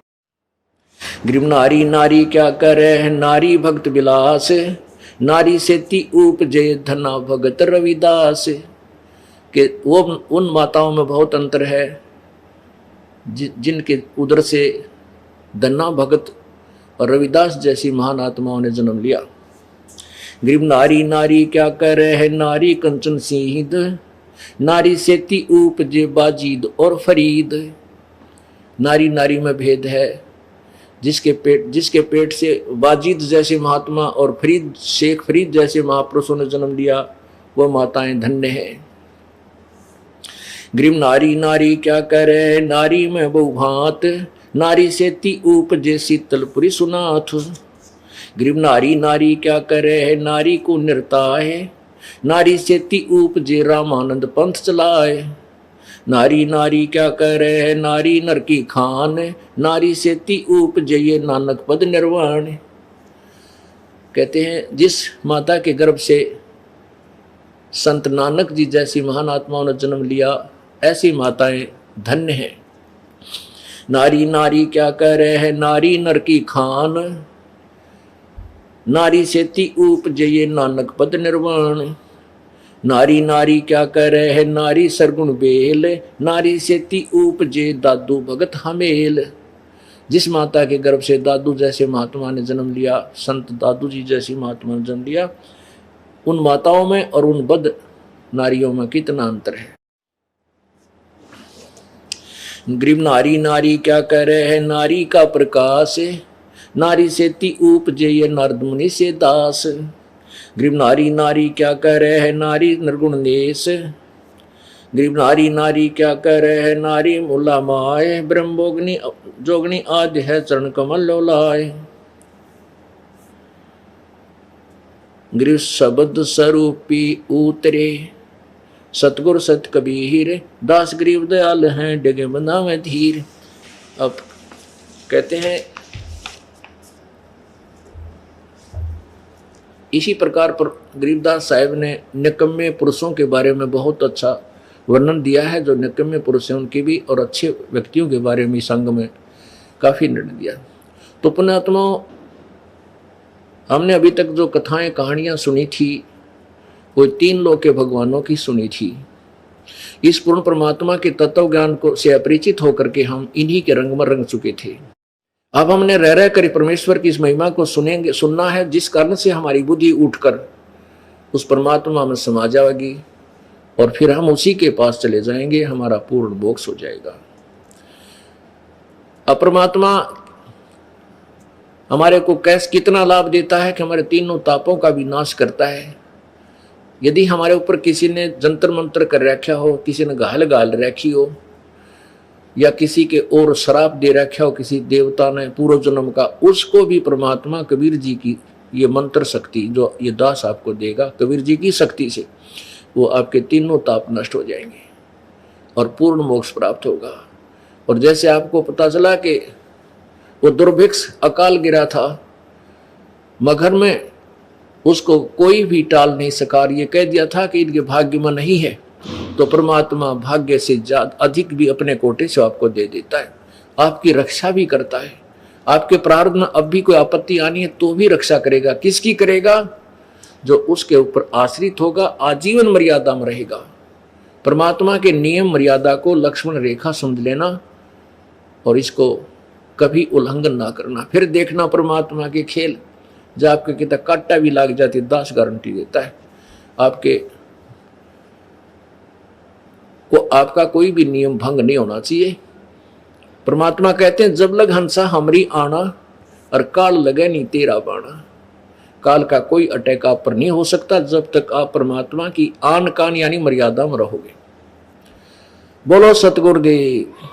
गरीब नारी नारी क्या करे है, नारी भक्त विलास, नारी से ती उपजे धना भगत रविदास। के वो उन माताओं में बहुत अंतर है जिनके उदर से धन्ना भगत और रविदास जैसी महान आत्माओं ने जन्म लिया। गरीब नारी नारी क्या कह रहे हैं, नारी कंचन सिंह, नारी से ती उपजे बाजीद और फरीद। नारी नारी में भेद है, जिसके पेट से बाजीद जैसे महात्मा और फरीद शेख फरीद जैसे महापुरुषों ने जन्म लिया, वो माताएं धन्य हैं। गरीब नारी नारी क्या कह रहे, नारी में बहुभांत, नारी से ती उपजे शीतलपुरी सुनाथ। गरीब नारी नारी क्या कह रहे, नारी को निरता है, नारी से ती उपजे रामानंद पंथ चलाए। नारी नारी क्या कह रहे हैं, नारी नर की खान, नारी से ती उपजे ये नानक पद निर्वाण। कहते हैं जिस माता के गर्भ से संत नानक जी जैसी महान आत्माओं ने जन्म लिया, ऐसी माताएं धन्य हैं। नारी नारी क्या कह रहे हैं, नारी नर की खान, नारी से ती उपजे ये नानक पद निर्वाण। नारी नारी क्या करे है नारी सरगुण बेल, नारी से ती उपजे दादू भगत हमेल। जिस माता के गर्भ से दादू जैसे महात्मा ने जन्म लिया, संत दादू जी जैसी महात्मा ने जन्म लिया, उन माताओं में और उन बद नारियों में कितना अंतर है। ग्रीव नारी नारी क्या कह रहे हैं नारी का प्रकाश, नारी से ती उपजे ये नारद मुनि से दास। ग्रीव नारी नारी क्या कह रहे हैं नारी निर्गुण नेश, ग्रीव नारी नारी क्या कह रहे हैं नारी मुला माए, ब्रह्मोग्नि जोगनी आदि है चरण कमल लोलाए। ग्रीव शब्द स्वरूपी उतरे, सतगुर सत कबीर, दास गरीब दयाल हैं डगे बंधा में धीर। अब कहते हैं इसी प्रकार पर गरीबदास साहब ने निकम्मे पुरुषों के बारे में बहुत अच्छा वर्णन दिया है। जो निकम्मे पुरुष हैं उनके भी और अच्छे व्यक्तियों के बारे में संग में काफी निर्णय दिया। तो पुण्यात्मा, हमने अभी तक जो कथाएं कहानियां सुनी थी वो 3 लोक के भगवानों की सुनी थी। इस पूर्ण परमात्मा के तत्व ज्ञान को से अपरिचित होकर के हम इन्हीं के रंग में रंग चुके थे। अब हमने रह कर परमेश्वर की इस महिमा को सुनना है, जिस कारण से हमारी बुद्धि उठकर उस परमात्मा में समा जाएगी और फिर हम उसी के पास चले जाएंगे, हमारा पूर्ण मोक्ष हो जाएगा। अब परमात्मा हमारे को कितना लाभ देता है कि हमारे तीनों तापों का भी नाश करता है। यदि हमारे ऊपर किसी ने जंतर मंत्र कर रखा हो, किसी ने गाल गाल रखी हो, या किसी के और शराब दे रखा हो किसी देवता ने पूर्व जन्म का, उसको भी परमात्मा कबीर जी की ये मंत्र शक्ति जो ये दास आपको देगा, कबीर जी की शक्ति से वो आपके तीनों ताप नष्ट हो जाएंगे और पूर्ण मोक्ष प्राप्त होगा। और जैसे आपको पता चला कि वो दुर्भिक्ष अकाल गिरा था मगर में, उसको कोई भी टाल नहीं सका, ये कह दिया था कि इनके भाग्य में नहीं है, तो परमात्मा भाग्य से ज्यादा अधिक भी अपने कोटे से आपको दे देता है, आपकी रक्षा भी करता है। आपके प्रारब्ध में अब भी कोई आपत्ति आनी है तो भी रक्षा करेगा। किसकी करेगा? जो उसके ऊपर आश्रित होगा, आजीवन मर्यादा में रहेगा। परमात्मा के नियम मर्यादा को लक्ष्मण रेखा समझ लेना और इसको कभी उल्लंघन ना करना। फिर देखना परमात्मा के खेल, जब आपके कितना काटा भी लाग जाती, दास गारंटी देता है आपके को आपका कोई भी नियम भंग नहीं होना चाहिए। परमात्मा कहते हैं जब लग हंसा हमरी आना, और काल लगे नहीं तेरा बाणा। काल का कोई अटैक आप पर नहीं हो सकता जब तक आप परमात्मा की आन कान यानी मर्यादा में रहोगे। बोलो सतगुरुदेव।